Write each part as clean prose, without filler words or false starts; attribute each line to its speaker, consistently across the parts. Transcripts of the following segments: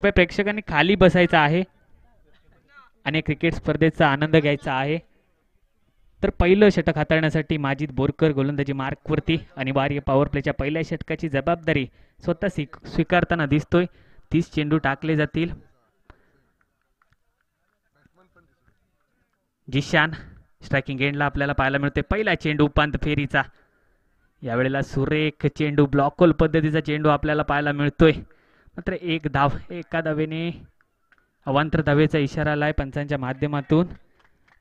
Speaker 1: प्रेक्षकांनी खाली बसायचं आहे आणि क्रिकेट स्पर्धेचा आनंद घ्यायचा आहे. तर पहिलं षटक हाताळण्यासाठी माजिद बोरकर गोलंदाजी मार्कवरती. अनिवार्य पॉवर प्लेच्या पहिल्या षटकाची जबाबदारी स्वतः स्वीकारताना दिसतोय. 30 चेंडू टाकले जातील. जिशान स्ट्रायकिंग एंडला आपल्याला पाहायला मिळते. पहिला चेंडू उपांत्य फेरीचा. यावेळेला सुरेख चेंडू ब्लॉक होल पद्धतीचा चेंडू आपल्याला पाहायला मिळतोय. मात्र एक धाव, एका धावेने अवांतर धावेचा इशारा आलाय पंचांच्या माध्यमातून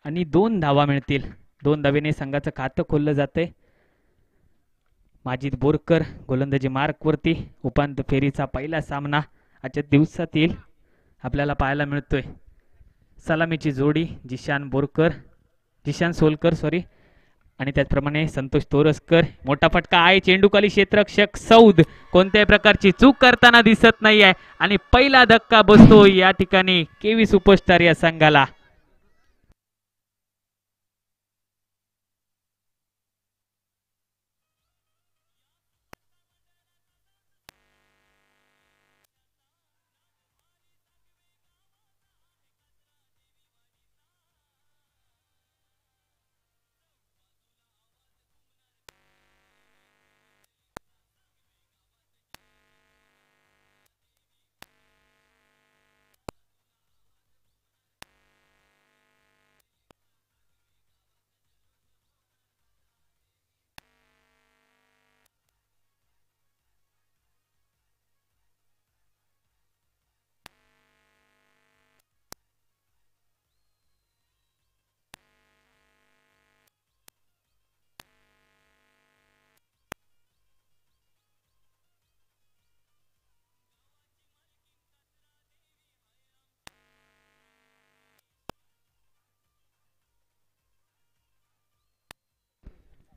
Speaker 1: आणि 2 धावा मिळतील. 2 धावेने संघाचं खातं खोललं जातंय. माजिद बोरकर गोलंदाजी मार्कवरती. उपांत्य फेरीचा पहिला सामना आजच्या दिवसातील आपल्याला पाहायला मिळतोय. सलामीची जोडी जिशान सोलकर आणि त्याचप्रमाणे संतोष तोरसकर. मोठा फटका आहे. चेंडूखाली क्षेत्ररक्षक सौद कोणत्याही प्रकारची चूक करताना दिसत नाही आहे आणि पहिला धक्का बसतो या ठिकाणी केवी सुपरस्टार या संघाला.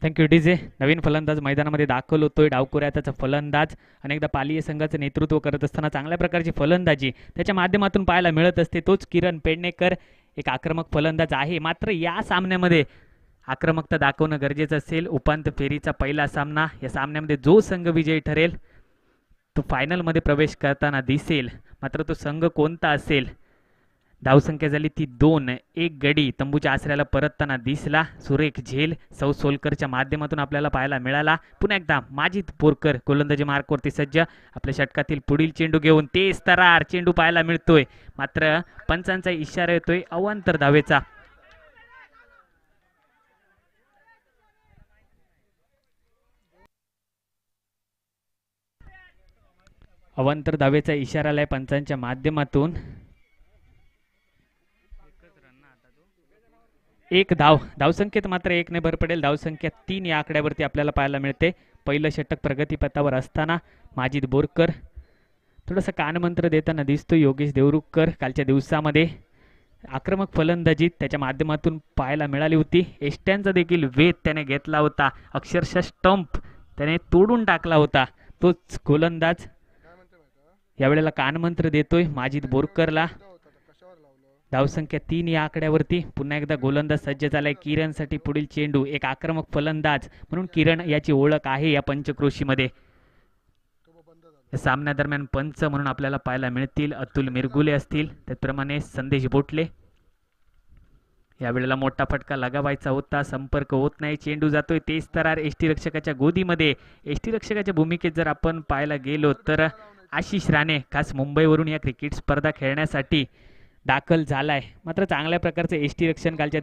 Speaker 1: Thank you DJ. नवीन फलंदाज मैदानामध्ये दाखल होतोय. डावखुऱ्याचा फलंदाज अनेकदा पालीय संघाचं नेतृत्व करत असताना चांगल्या प्रकारची फलंदाजी त्याच्या माध्यमातून पाहायला मिळत असते. तोच किरण पेडणेकर एक आक्रमक फलंदाज आहे. मात्र या सामन्यामध्ये आक्रमकता दाखवणं गरजेचं असेल. उपांत्य फेरीचा पहिला सामना. या सामन्यामध्ये जो संघ विजयी ठरेल तो फायनलमध्ये प्रवेश करताना दिसेल. मात्र तो संघ कोणता असेल? धावसंख्या झाली ती 2. एक गडी तंबूच्या आसऱ्याला परतताना दिसला. सुरेख झेल सौ सोलकरच्या माध्यमातून आपल्याला पाहायला मिळाला. पुन्हा एकदा माजिद बोरकर गोलंदाजी मार्कवरती सज्ज. आपल्या षटकातील पुढील चेंडू घेऊन तेज तरार चेंडू पाहायला मिळतोय. मात्र पंचांचा इशारा येतोय अवांतर धावेचा. अवांतर धावेचा इशारा आलाय पंचांच्या माध्यमातून. एक धावसंख्येत मात्र 1 ने भर पडेल. धावसंख्या 3 या आकड्यावरती आपल्याला पाहायला मिळते. पहिलं षटक प्रगतीपथावर असताना माजिद बोरकर थोडंसं कानमंत्र देताना दिसतो. योगेश देवरुखकर कालच्या दिवसामध्ये आक्रमक फलंदाजी त्याच्या माध्यमातून पाहायला मिळाली होती. एष्ट्यांचा देखील वेध त्याने घेतला होता. अक्षरशः स्टंप त्याने तोडून टाकला होता. तोच गोलंदाज यावेळेला कानमंत्र देतोय माजिद बोरकरला. धावसंख्या 3 या आकड्यावरती. पुन्हा एकदा गोलंदाज सज्ज झालाय किरणसाठी. पुढील चेंडू. एक आक्रमक फलंदाज म्हणून किरण याची ओळख आहे या पंचक्रोशीमध्ये. सामन्यादरम्यान पंच म्हणून आपल्याला पाहायला मिळतील अतुल मिरगुले असतील, त्याचप्रमाणे संदेश बोटले. यावेळेला मोठा फटका लगावायचा होता, संपर्क होत नाही. चेंडू जातोय तेज तरार एसटी रक्षकाच्या गोदीमध्ये. एसटी रक्षकाच्या भूमिकेत जर आपण पाहायला गेलो तर आशिष राणे खास मुंबईवरून या क्रिकेट स्पर्धा खेळण्यासाठी दाखल झालाय. मात्र चांगल्या प्रकारचे एसटी रक्षण कालच्या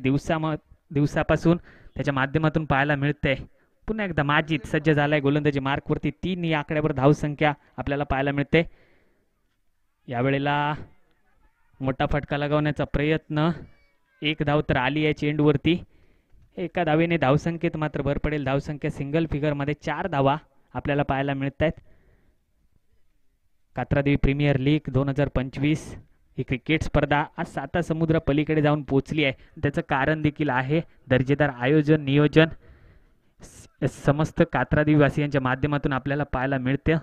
Speaker 1: दिवसापासून त्याच्या माध्यमातून पाहायला मिळतंय. पुन्हा एकदा माजिद सज्ज झालाय गोलंदाजी मार्कवरती. 3 या आकड्यावर धावसंख्या आपल्याला पाहायला मिळते. यावेळेला मोठा फटका लगावण्याचा प्रयत्न. 1 धाव तर आली आहे चेंडूवरती. एका धावेने धावसंख्येत मात्र भर पडेल. धावसंख्या सिंगल फिगरमध्ये 4 धावा आपल्याला पाहायला मिळत आहेत. कात्रादेवी प्रीमियर लीग 2025 ही क्रिकेट स्पर्धा आज 7 समुद्र पलीकडे जाऊन पोहोचली आहे. त्याचं कारण देखील आहे दर्जेदार आयोजन नियोजन समस्त कात्रादेवीवासियांच्या माध्यमातून आपल्याला पाहायला मिळते.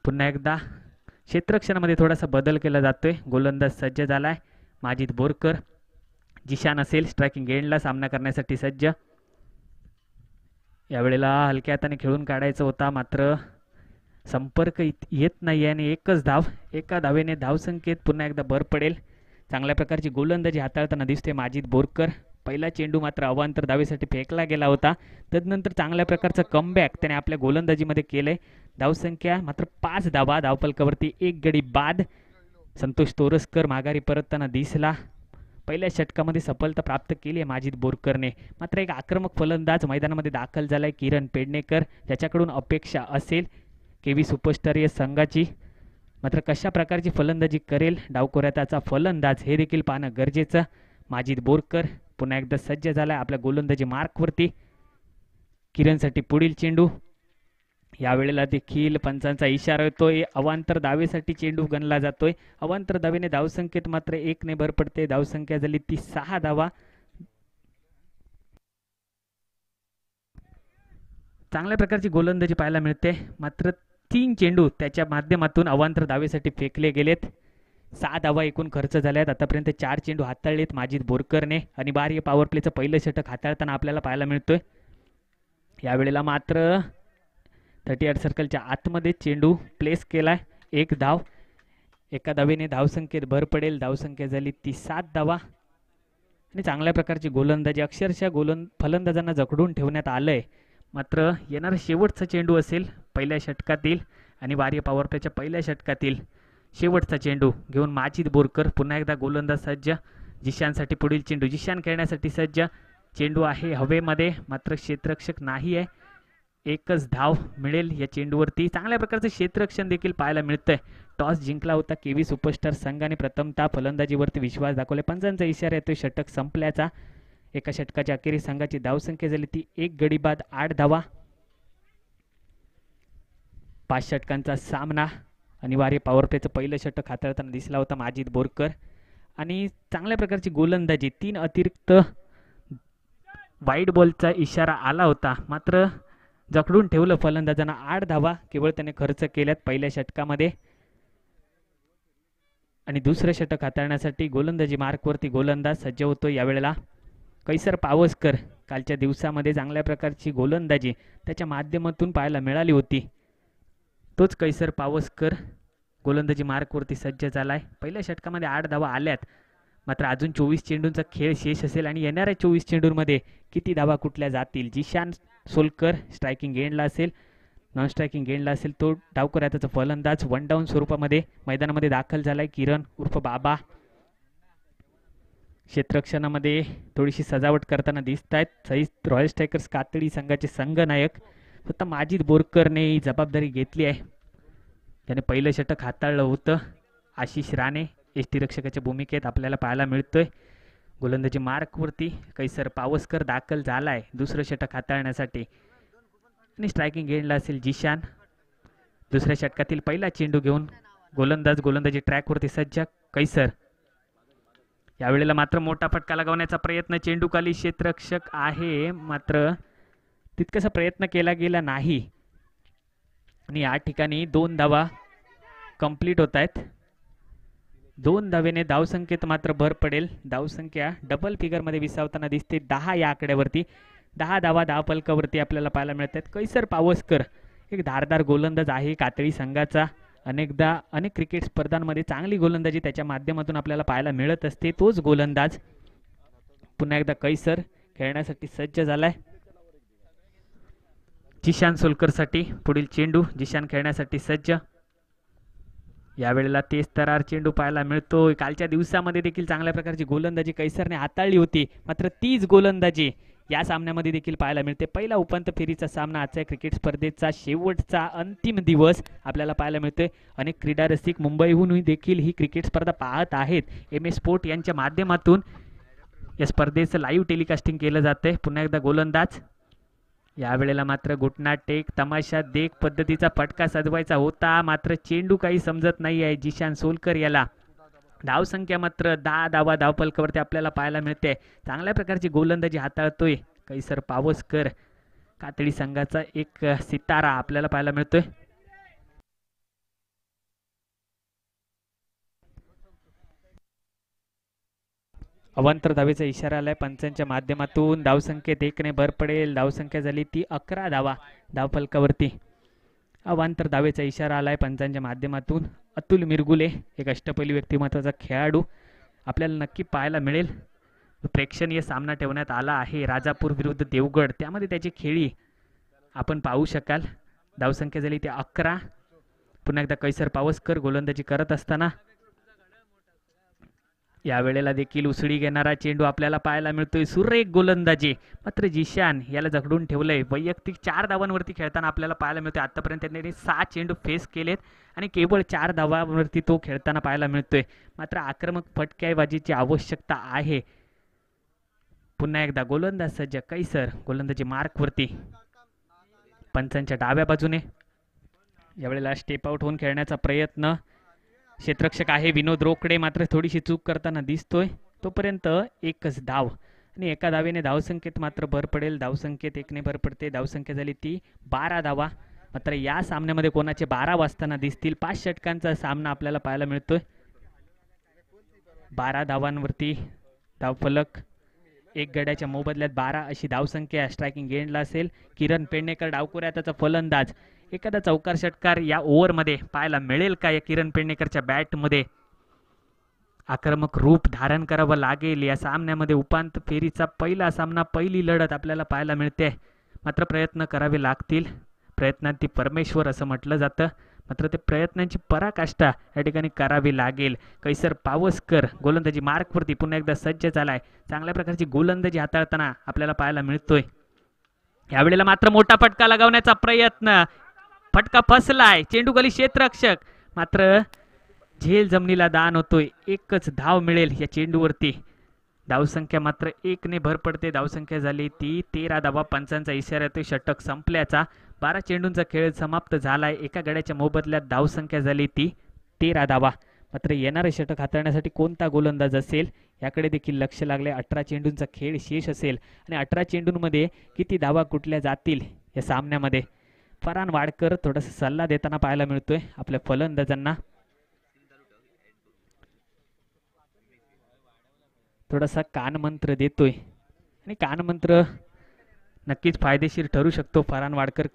Speaker 1: पुन्हा एकदा क्षेत्ररक्षणामध्ये थोडासा बदल केला जातोय. गोलंदाज सज्ज झालाय माजिद बोरकर. जिशान असेल स्ट्रायकिंग एंडला सामना करण्यासाठी सज्ज. यावेळेला हलक्या हाताने खेळून काढायचा होता, मात्र संपर्क येत नाही आणि एकच धाव, एका धावेने धावसंख्येत पुन्हा एकदा भर पडेल. चांगल्या प्रकारची गोलंदाजी हाताळताना दिसते माजिद बोरकर. पहिला चेंडू मात्र अवांतर धावेसाठी फेकला गेला होता. तदनंतर चांगल्या प्रकारचं कमबॅक त्याने आपल्या गोलंदाजीमध्ये केलंय. धावसंख्या मात्र 5 धावा, धावफलकावरती 1 गडी बाद. संतोष तोरसकर माघारी परतताना दिसला. पहिल्या षटकामध्ये सफलता प्राप्त केली आहे माजिद बोरकरने. मात्र एक आक्रमक फलंदाज मैदानामध्ये दाखल झालाय किरण पेडणेकर, ज्याच्याकडून अपेक्षा असेल केव्ही सुपरस्टार या संघाची. मात्र कशा प्रकारची फलंदाजी करेल डावकोऱ्याचा फलंदाज हे देखील पाहणं गरजेचं. माजिद बोरकर पुन्हा एकदा सज्ज झालाय आपल्या गोलंदाजी मार्कवरती. किरणसाठी पुढील चेंडू. यावेळेला देखील पंचांचा इशारा येतोय. अवांतर धावेसाठी चेंडू गणला जातोय. अवांतर धावेने धावसंख्येत मात्र 1 ने भर पडते. धावसंख्या झाली ती 6 धावा. चांगल्या प्रकारची गोलंदाजी पाहायला मिळते. मात्र 3 चेंडू त्याच्या माध्यमातून अवांतर धावेसाठी फेकले गेलेत. 6 धावा एकूण खर्च झाल्यात. आतापर्यंत 4 चेंडू हाताळलेत माजिद बोरकरने. आणि बाह्य पॉवर प्लेचं पहिलं षटक हाताळताना आपल्याला पाहायला मिळतोय. यावेळेला मात्र 38 सर्कलच्या आतमध्ये चेंडू प्लेस केलाय. 1 धाव, एका धावेने धावसंख्येत भर पडेल. धावसंख्या झाली ती 7 धावा. आणि चांगल्या प्रकारची गोलंदाजी अक्षरशः फलंदाजांना जखडून ठेवण्यात आलंय. मात्र येणारा शेवटचा चेंडू असेल पहिल्या षटकातील आणि बाह्य पॉवर प्लेच्या पहिल्या षटकातील शेवटचा चेंडू घेऊन माजिद बोरकर पुन्हा एकदा गोलंदाज सज्ज. जिशानसाठी पुढील चेंडू. जिशान खेळण्यासाठी सज्ज. चेंडू आहे हवेमध्ये, मात्र क्षेत्ररक्षक नाही आहे. एकच धाव मिळेल या चेंडूवरती. चांगल्या प्रकारचं क्षेत्ररक्षण देखील पाहायला मिळतंय. टॉस जिंकला होता केव्ही सुपरस्टार संघाने. प्रथमतः फलंदाजीवरती विश्वास दाखवले. पंचांचा इशारा येतोय षटक संपल्याचा. एका षटकाच्या अखेरीस संघाची धावसंख्या झाली ती 1 गडी बाद 8 धावा. 5 षटकांचा सामना. अनिवार्य पॉवर प्लेचं पहिलं षटक हाताळताना दिसला होता माजिद बोरकर. आणि चांगल्या प्रकारची गोलंदाजी. 3 अतिरिक्त वाईड बॉलचा इशारा आला होता, मात्र जखडून ठेवलं फलंदाजांना. 8 धावा केवळ त्याने खर्च केल्यात पहिल्या षटकामध्ये. आणि दुसरं षटक हाताळण्यासाठी गोलंदाजी मार्कवरती गोलंदाज सज्ज होतो. यावेळेला कैसर पावसकर. कालच्या दिवसामध्ये चांगल्या प्रकारची गोलंदाजी त्याच्या माध्यमातून पाहायला मिळाली होती. तोच कैसर पावसकर गोलंदाजी मार्कवरती सज्ज झालाय. पहिल्या षटकामध्ये 8 धावा आल्यात. मात्र अजून 24 चेंडूंचा खेळ शेष असेल आणि येणाऱ्या 24 चेंडूंमध्ये किती धावा कुठल्या जातील. जिशान सोलकर स्ट्रायकिंग एंडला असेल, नॉन स्ट्रायकिंग एंडला असेल तो डावकोऱ्याचा फलंदाज. 1 डाऊन स्वरूपामध्ये मैदानामध्ये दाखल झालाय किरण उर्फ बाबा. क्षेत्ररक्षणामध्ये थोडीशी सजावट करताना दिसत आहेत सईद रॉयल स्ट्रायकर्स कातडी संघाचे संघनायक. स्वतः माजिद बोरकरने ही जबाबदारी घेतली आहे. त्याने पहिलं षटक हाताळलं होतं. आशिष राणे यष्टीरक्षकाच्या भूमिकेत आपल्याला पाहायला मिळतोय. गोलंदाजी मार्कवरती कैसर पावसकर दाखल झालाय दुसरं षटक हाताळण्यासाठी. आणि स्ट्रायकिंग एंडला असेल जिशान. दुसऱ्या षटकातील पहिला चेंडू घेऊन गोलंदाजी ट्रॅकवरती सज्ज कैसर. यावेळेला मात्र मोठा फटका लगावण्याचा प्रयत्न. चेंडूखाली क्षेत्ररक्षक आहे, मात्र तितकासा प्रयत्न केला गेला नाही. आणि या ठिकाणी 2 धावा कंप्लीट होत आहेत. 2 धावेने धावसंख्येत मात्र भर पडेल. धावसंख्या डबल फिगरमध्ये विसावताना दिसते. 10 या आकड्यावरती. 10 धावा धावफलकावरती आपल्याला पाहायला मिळत आहेत. कैसर पावसकर एक धारदार गोलंदाज आहे कातळी संघाचा. अनेक क्रिकेट स्पर्धांमध्ये चांगली गोलंदाजी त्याच्या माध्यमातून आपल्याला पाहायला मिळत असते. तोच गोलंदाज पुन्हा एकदा कैसर खेळण्यासाठी सज्ज झालाय. जिशान सोलकरसाठी पुढील चेंडू. जिशान खेळण्यासाठी सज्ज. यावेळेला तेज तरार चेंडू पाहायला मिळतो. कालच्या दिवसामध्ये देखील चांगल्या प्रकारची गोलंदाजी कैसरने हाताळली होती, मात्र तीच गोलंदाजी या सामन्यामध्ये देखील पाहायला मिळते. पहिला उपांत्य फेरीचा सामना आजच्या क्रिकेट स्पर्धेचा शेवटचा अंतिम दिवस आपल्याला पाहायला मिळतोय. अनेक क्रीडा रसिक मुंबईहून देखील ही क्रिकेट स्पर्धा पाहत आहेत. MS स्पोर्ट यांच्या माध्यमातून या स्पर्धेचं लाईव्ह टेलिकास्टिंग केलं जातंय. पुन्हा एकदा गोलंदाज. यावेळेला मात्र घुटना टेक तमाशा देख पद्धतीचा फटका सजवायचा होता, मात्र चेंडू काही समजत नाही आहे जिशान सोलकर याला. धावसंख्या मात्र 10 धावा धावफलकावरती आपल्याला पाहायला मिळते. चांगल्या प्रकारची गोलंदाजी हाताळतोय कैसर पावसकर. कातडी संघाचा एक सितारा आपल्याला पाहायला मिळतोय. अवांतर धावेचा इशारा आलाय पंचांच्या माध्यमातून. धावसंख्येत 1 ने भर पडेल. धावसंख्या झाली ती 11 धावा धावफलकावरती. अवांतर धावेचा इशारा आलाय पंचांच्या माध्यमातून. अतुल मिरगुले एक अष्टपैलू व्यक्तिमत्वाचा खेळाडू आपल्याला नक्की पाहायला मिळेल. प्रेक्षणीय सामना ठेवण्यात आला आहे राजापूर विरुद्ध देवगड, त्यामध्ये त्याची खेळी आपण पाहू शकाल. धावसंख्या झाली ती 11. पुन्हा एकदा कैसर पावसकर गोलंदाजी करत असताना यावेळेला देखील उसळी घेणारा चेंडू आपल्याला पाहायला मिळतोय. सुरेख गोलंदाजी, मात्र जिशान याला जखडून ठेवलंय. वैयक्तिक 4 धावांवरती खेळताना आपल्याला पाहायला मिळतोय. आतापर्यंत त्यांनी 6 चेंडू फेस केलेत आणि केवळ 4 धावांवरती तो खेळताना पाहायला मिळतोय. मात्र आक्रमक फटकेबाजीची आवश्यकता आहे. पुन्हा एकदा गोलंदाज सज्ज कैसर गोलंदाजी मार्कवरती. पंचांच्या डाव्या बाजूने यावेळेला स्टेप आउट होऊन खेळण्याचा प्रयत्न. क्षेत्ररक्षक आहे विनोद रोकडे, मात्र थोडीशी चूक करताना दिसतोय. तोपर्यंत एकच धाव आणि एका धावेने धावसंख्येत मात्र भर पडेल. धावसंख्येत 1ने भर पडते. धावसंख्या झाली ती 12 धावा. मात्र या सामन्यामध्ये कोणाचे 12 वाजताना दिसतील. 5 षटकांचा सामना आपल्याला पाहायला मिळतोय. 12 धावांवरती धावफलक. 1 गड्याच्या मोबदल्यात 12 अशी धावसंख्या स्ट्रायकिंग एंडला असेल. किरण पेडणेकर डावकुऱ्याचा फलंदाज. एखादा चौकार षटकार या ओव्हरमध्ये पाहायला मिळेल का या किरण पेडणेकरच्या बॅटमध्ये. आक्रमक रूप धारण करावं लागेल या सामन्यामध्ये. उपांत्य फेरीचा पहिला सामना, पहिली लढत आपल्याला पाहायला मिळते. मात्र प्रयत्न करावे लागतील. प्रयत्नांती परमेश्वर असं म्हटलं जातं. मात्र ते प्रयत्नांची पराकाष्ठा या ठिकाणी करावी लागेल. कैसर पावसकर गोलंदाजी मार्कवरती पुन्हा एकदा सज्ज झालाय. चांगल्या प्रकारची गोलंदाजी हाताळताना आपल्याला पाहायला मिळतोय. यावेळेला मात्र मोठा फटका लगावण्याचा प्रयत्न. फटका फसलाय. चेंडू खाली क्षेत्ररक्षक, मात्र झेल जमिनीला दान होतोय. एकच धाव मिळेल या चेंडूवरती. धावसंख्या मात्र 1ने भर पडते. धावसंख्या झाली ती 13 धावा. पंचांचा इशारा येतोय षटक संपल्याचा. 12 चेंडूंचा खेळ समाप्त झालाय. एका गड्याच्या मोबदल्यात धावसंख्या झाली ती 13 धावा. मात्र येणारे षटक हाताळण्यासाठी कोणता गोलंदाज असेल याकडे देखील लक्ष लागले. 18 चेंडूंचा खेळ शेष असेल आणि 18 चेंडूंमध्ये किती धावा कुठल्या जातील या सामन्यामध्ये. फरहान वाडकर थोडासा सल्ला देताना पाहायला मिळतोय आपल्या फलंदाजांना. थोडासा कानमंत्र देतोय आणि कानमंत्र नक्कीच फायदेशीर ठरू शकतो. फरहान वाडकर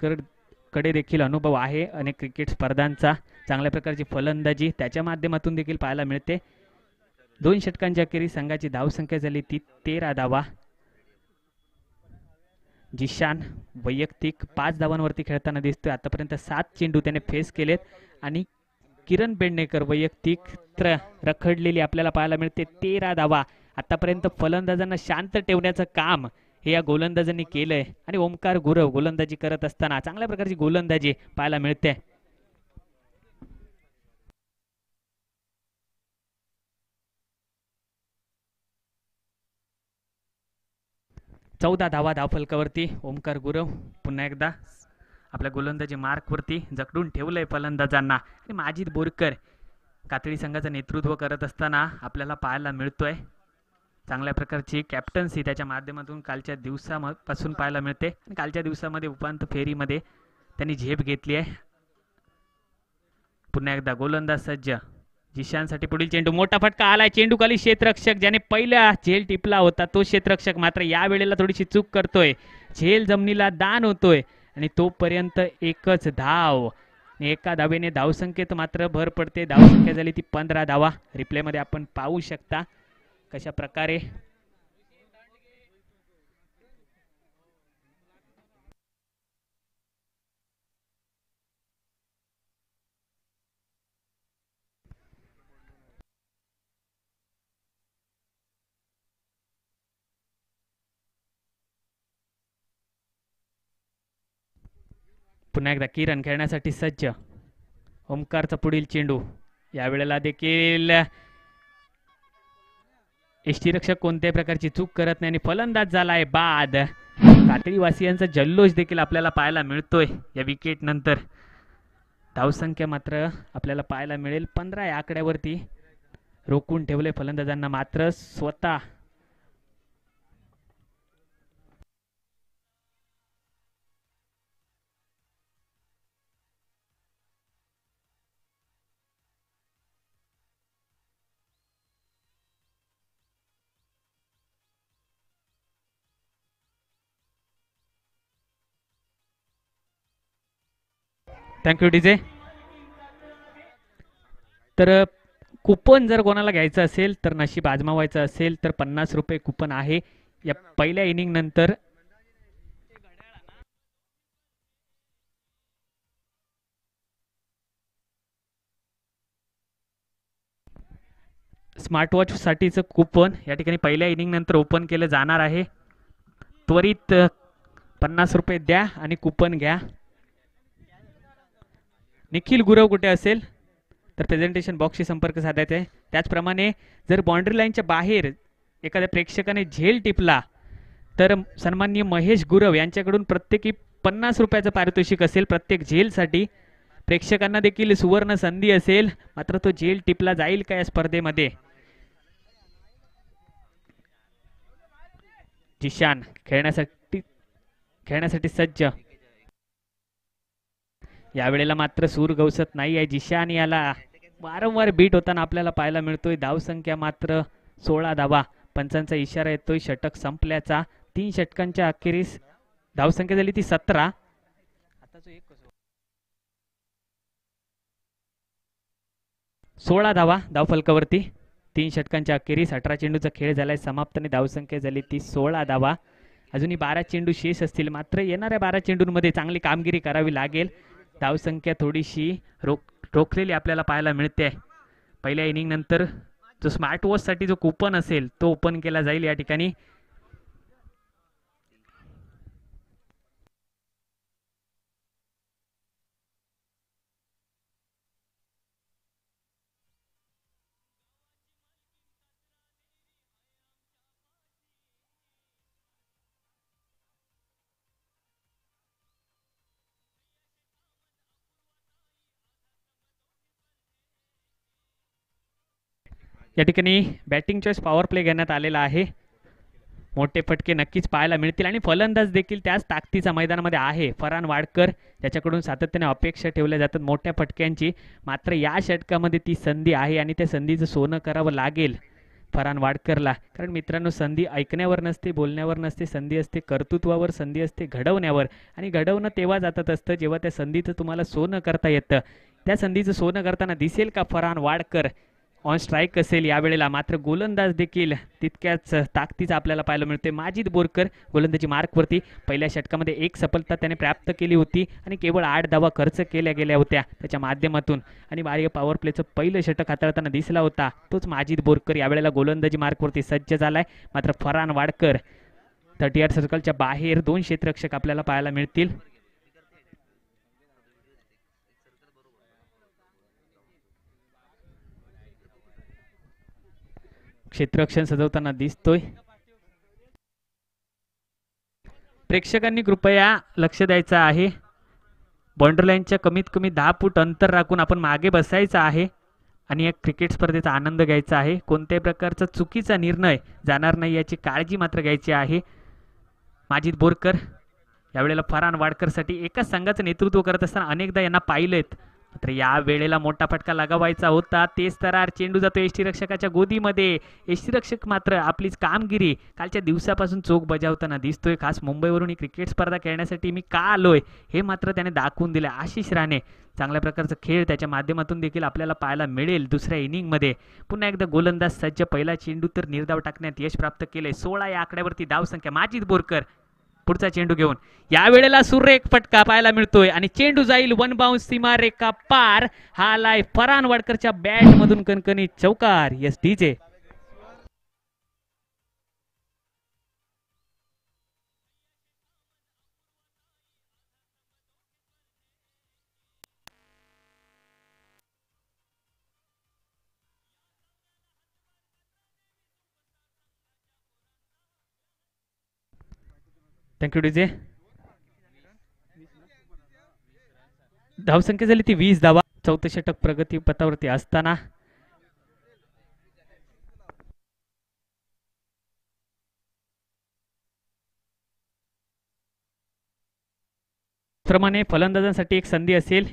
Speaker 1: कडे देखील अनुभव आहे अनेक क्रिकेट स्पर्धांचा. चांगल्या प्रकारची फलंदाजी त्याच्या माध्यमातून देखील पाहायला मिळते. 2 षटकांच्या अखेरीस संघाची धावसंख्या झाली ती 13 धावा. जिशान वैयक्तिक 5 धावांवरती खेळताना दिसतोय. आतापर्यंत 7 चेंडू त्याने फेस केलेत आणि किरण पेडणेकर वैयक्तिक रखडलेली आपल्याला पाहायला मिळते 13 धावा. आतापर्यंत फलंदाजांना शांत ठेवण्याचं काम हे या गोलंदाजांनी केलंय आणि ओमकार गुरव गोलंदाजी करत असताना चांगल्या प्रकारची गोलंदाजी पाहायला मिळते. चौदा धावा धावफलकावरती. ओमकार गुरव पुन्हा एकदा आपल्या गोलंदाजी मार्कवरती जखडून ठेवलंय फलंदाजांना. आणि माजिद बोरकर कातळी संघाचं नेतृत्व करत असताना आपल्याला पाहायला मिळतोय. चांगल्या प्रकारची कॅप्टन्सी त्याच्या माध्यमातून कालच्या दिवसापासून पाहायला मिळते आणि कालच्या दिवसामध्ये उपांत्य फेरीमध्ये त्यांनी झेप घेतली आहे. पुन्हा एकदा गोलंदाज सज्ज. जिशानसाठी पुढील चेंडू. मोठा फटका आलाय. चेंडू खाली क्षेत्ररक्षक, ज्याने पहिला झेल टिपला होता तो क्षेत्ररक्षक मात्र या वेळेला थोडीशी चूक करतोय. झेल जमिनीला दान होतोय आणि तोपर्यंत एकच धाव. एका धावेने धावसंख्येत मात्र भर पडते. धावसंख्या झाली ती 15 धावा. रिप्लेमध्ये आपण पाहू शकता कशा प्रकारे पुन्हा एकदा किरण खेळण्यासाठी सज्ज. ओमकारचा पुढील चेंडू. यावेळेला देखील यष्टीरक्षक कोणत्याही प्रकारची चूक करत नाही आणि फलंदाज झालाय बाद. कातळीवासियांचा जल्लोष देखील आपल्याला पाहायला मिळतोय या विकेट नंतर. धावसंख्या मात्र आपल्याला पाहायला मिळेल 15 या आकड्यावरती रोखून ठेवले फलंदाजांना. मात्र स्वतः थँक्यू डीजे. तर कुपन जर कोणाला घ्यायचं असेल तर नशीब आजमावायचं असेल तर 50 रुपये कुपन आहे या पहिल्या इनिंग नंतर. स्मार्ट वॉचसाठीचं कुपन या ठिकाणी पहिल्या इनिंग नंतर ओपन केलं जाणार आहे. त्वरित 50 रुपये द्या आणि कुपन घ्या. निखिल गुरव कुठे असेल तर प्रेझेंटेशन बॉक्सशी संपर्क साधायचा आहे. त्याचप्रमाणे जर बाउंड्री लाईनच्या बाहेर एखाद्या प्रेक्षकाने झेल टिपला तर सन्माननीय महेश गुरव यांच्याकडून प्रत्येकी 50 रुपयाचं पारितोषिक असेल प्रत्येक झेलसाठी. प्रेक्षकांना देखील सुवर्ण संधी असेल. मात्र तो झेल टिपला जाईल का या स्पर्धेमध्ये. जिशान खेळण्यासाठी सज्ज. यावेळेला मात्र सूर गवसत नाही आहे. जिशान याला वारंवार बीट होताना आपल्याला पाहायला मिळतोय. धावसंख्या मात्र 16 धावा. पंचांचा इशारा येतोय षटक संपल्याचा. 3 षटकांच्या अखेरीस धावसंख्या झाली ती 17. 16 धावा धावफलकावरती. 3 षटकांच्या अखेरीस 18 चेंडूचा खेळ झालाय समाप्त आणि धावसंख्या झाली ती 16 धावा. अजूनही 12 चेंडू शेष असतील. मात्र येणाऱ्या 12 चेंडूंमध्ये चांगली कामगिरी करावी लागेल. धावसंख्या थोडीशी रोखलेली आपल्याला पाहायला मिळते. पहिल्या इनिंग नंतर जो स्मार्ट वॉचसाठी जो कुपन असेल तो ओपन केला जाईल या ठिकाणी. या ठिकाणी बॅटिंग चॉईस पॉवर प्ले घेण्यात आलेला आहे. मोठे फटके नक्कीच पाहायला मिळतील आणि फलंदाज देखील त्याच ताकदीचा मैदानामध्ये आहे. फरहान वाडकर त्याच्याकडून सातत्याने अपेक्षा ठेवल्या जातात मोठ्या फटक्यांची. मात्र या षटकामध्ये ती संधी आहे आणि त्या संधीचं सोनं करावं लागेल फरहान वाडकरला. कारण मित्रांनो संधी ऐकण्यावर नसते बोलण्यावर नसते. संधी असते कर्तृत्वावर. संधी असते घडवण्यावर. आणि घडवणं तेव्हा जातात असतं जेव्हा त्या संधीचं तुम्हाला सोनं करता येतं. त्या संधीचं सोनं करताना दिसेल का फरहान वाडकर ऑन स्ट्राईक असेल यावेळेला. मात्र गोलंदाज देखील तितक्याच ताकदीचा आपल्याला पाहायला मिळते. माजिद बोरकर गोलंदाजी मार्कवरती. पहिल्या षटकामध्ये 1 सफलता त्याने प्राप्त केली होती आणि केवळ 8 धावा खर्च केल्या गेल्या होत्या त्याच्या माध्यमातून. आणि बाह्य पॉवर प्लेचं पहिलं षटक हाताळताना दिसला होता तोच माजिद बोरकर यावेळेला गोलंदाजी मार्कवरती सज्ज झालाय. मात्र फरहान वाडकर 38 सर्कलच्या बाहेर 2 क्षेत्ररक्षक आपल्याला पाहायला मिळतील. क्षेत्ररक्षण सजवताना दिसतोय. प्रेक्षकांनी कृपया लक्ष द्यायचं आहे. बाउंड्री लाईनच्या कमीत कमी 10 फूट अंतर राखून आपण मागे बसायचं आहे आणि एक क्रिकेट स्पर्धेचा आनंद घ्यायचा आहे. कोणत्याही प्रकारचा चुकीचा निर्णय जाणार नाही याची काळजी मात्र घ्यायची आहे. माजिद बोरकर यावेळेला फरहान वाडकरसाठी एकाच संघाचं नेतृत्व करत असताना अनेकदा यांना पाहिलेत. मात्र या वेळेला मोठा फटका लगावायचा होता. तेच तरार चेंडू जातो यष्टीरक्षकाच्या गोदीमध्ये. यष्टीरक्षक मात्र आपलीच कामगिरी कालच्या दिवसापासून चोख बजावताना दिसतोय. खास मुंबईवरून ही क्रिकेट स्पर्धा खेळण्यासाठी मी का आलोय हे मात्र त्याने दाखवून दिले. आशिष राणे चांगल्या प्रकारचा खेळ त्याच्या माध्यमातून देखील आपल्याला पाहायला मिळेल दुसऱ्या इनिंगमध्ये. पुन्हा एकदा गोलंदाज सज्ज. पहिला चेंडू तर निर्धाव टाकण्यात यश प्राप्त केले. 16 या आकड्यावरती धावसंख्या. माजिद बोरकर पुढचा चेंडू घेऊन यावेळेला सुरेख फटका पाहायला मिळतोय आणि चेंडू जाईल वन बाउंस सीमारेखा पार. हा आलाय फरहान वाडकरच्या बॅट मधून कणकणी चौकार. Yes DJ. Thank you DJ. धावसंख्या झाली ती 20 धावा. चौथं षटक प्रगती पथावरती असताना प्रमाणे फलंदाजांसाठी एक संधी असेल.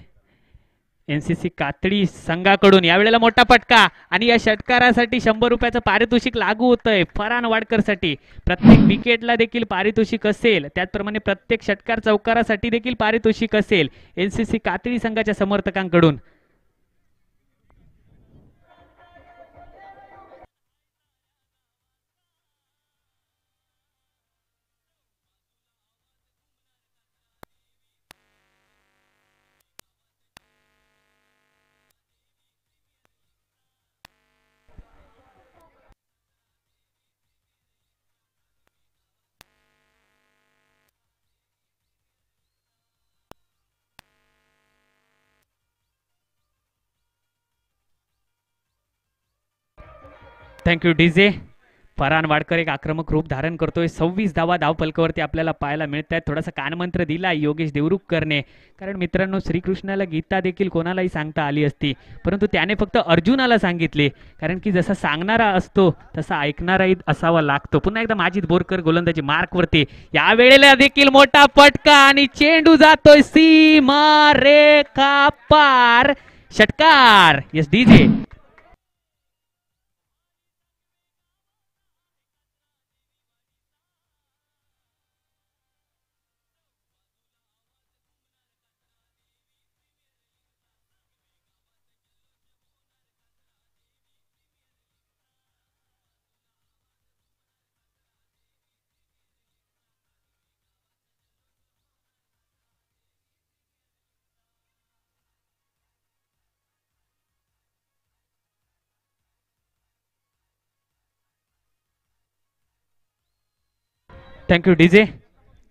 Speaker 1: एनसीसी कातडी संघाकडून यावेळेला मोठा फटका आणि या षटकारासाठी 100 रुपयाचं पारितोषिक लागू होतंय फरहान वाडकरसाठी. प्रत्येक विकेटला देखील पारितोषिक असेल, त्याचप्रमाणे प्रत्येक षटकार चौकारासाठी देखील पारितोषिक असेल एनसीसी कातडी संघाच्या समर्थकांकडून. Thank you DJ. फरहान वाडकर एक आक्रमक रूप धारण करतोय. 26 धावा धावफलकावरती आपल्याला पाहायला मिळत आहेत. थोडासा कानमंत्र दिला योगेश देवरुखकरने, कारण मित्रांनो श्रीकृष्णाला गीता देखील कोणालाही सांगता आली असती, परंतु त्याने फक्त अर्जुनाला सांगितले, कारण की जसा सांगणारा असतो तसा ऐकणाराही असावा लागतो. पुन्हा एकदा माजिद बोरकर गोलंदाजी मार्कवरती. या वेळेला देखील मोठा फटका आणि चेंडू जातोय सीमा रेखा पार. षटकार. Yes DJ. Thank you DJ.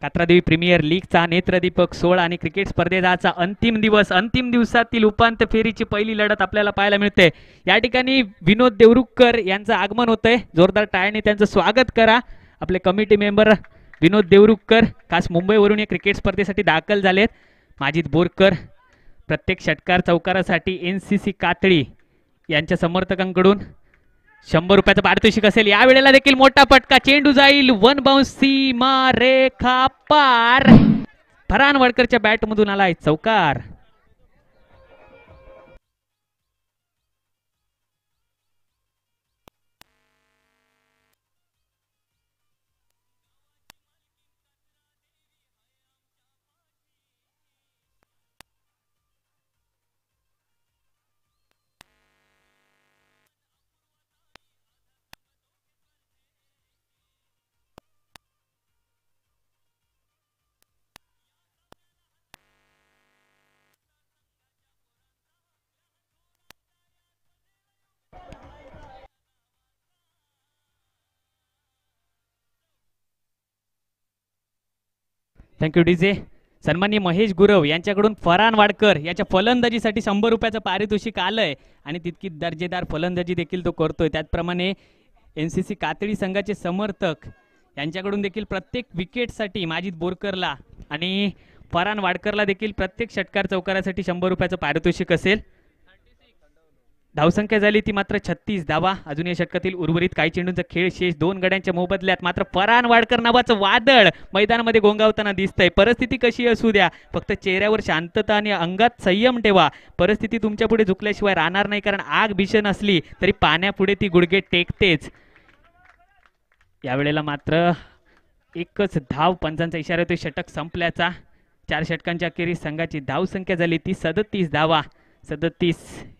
Speaker 1: Katradevi premier लीगचा नेत्रदीपक 16 आणि क्रिकेट स्पर्धेचा अंतिम दिवस, अंतिम दिवसातील उपांत्य फेरीची पहिली लढत आपल्याला पाहायला मिळते. या ठिकाणी विनोद देवरुखकर यांचं आगमन होतंय. जोरदार टाळ्याने त्यांचं स्वागत करा. आपले कमिटी मेंबर विनोद देवरुखकर खास मुंबईवरून या क्रिकेट स्पर्धेसाठी दाखल झालेत. माजिद बोरकर प्रत्येक षटकार चौकारासाठी एनसीसी कातडी यांच्या समर्थकांकडून 100 रुपयाचं पारितोषिक असेल. या वेळेला देखील मोठा फटका, चेंडू जाईल वन बाउंस सीमा रेखा पार. फरहान वाडकरच्या बॅट मधून आलाय चौकार. Thank you DJ. सन्माननीय महेश गुरव यांच्याकडून फरहान वाडकर याच्या फलंदाजीसाठी 100 रुपयाचं पारितोषिक आलंय आणि तितकी दर्जेदार फलंदाजी देखील तो करतोय. त्याचप्रमाणे एनसीसी कातडी संघाचे समर्थक यांच्याकडून देखील प्रत्येक विकेटसाठी माजिद बोरकरला आणि फरहान वाडकरला देखील प्रत्येक षटकार चौकारासाठी 100 रुपयाचं पारितोषिक असेल. धावसंख्या झाली ती मात्र 36 धावा. अजून या षटकातील उर्वरित काही चेंडूंचा खेळ शेष 2 गड्यांच्या मोबदल्यात. मात्र फरहान वाडकर नावाचं वादळ मैदानामध्ये गोंगावताना दिसतंय. परिस्थिती कशी असू द्या, फक्त चेहऱ्यावर शांतता आणि अंगात संयम ठेवा. परिस्थिती तुमच्या पुढे झुकल्याशिवाय राहणार नाही, कारण आग भीषण असली तरी पाण्यापुढे ती गुडघे टेकतेच. यावेळेला मात्र एकच धाव, पंचांचा इशारा येतोय षटक संपल्याचा. 4 षटकांच्या अखेरीस संघाची धावसंख्या झाली ती 37 धावा. 37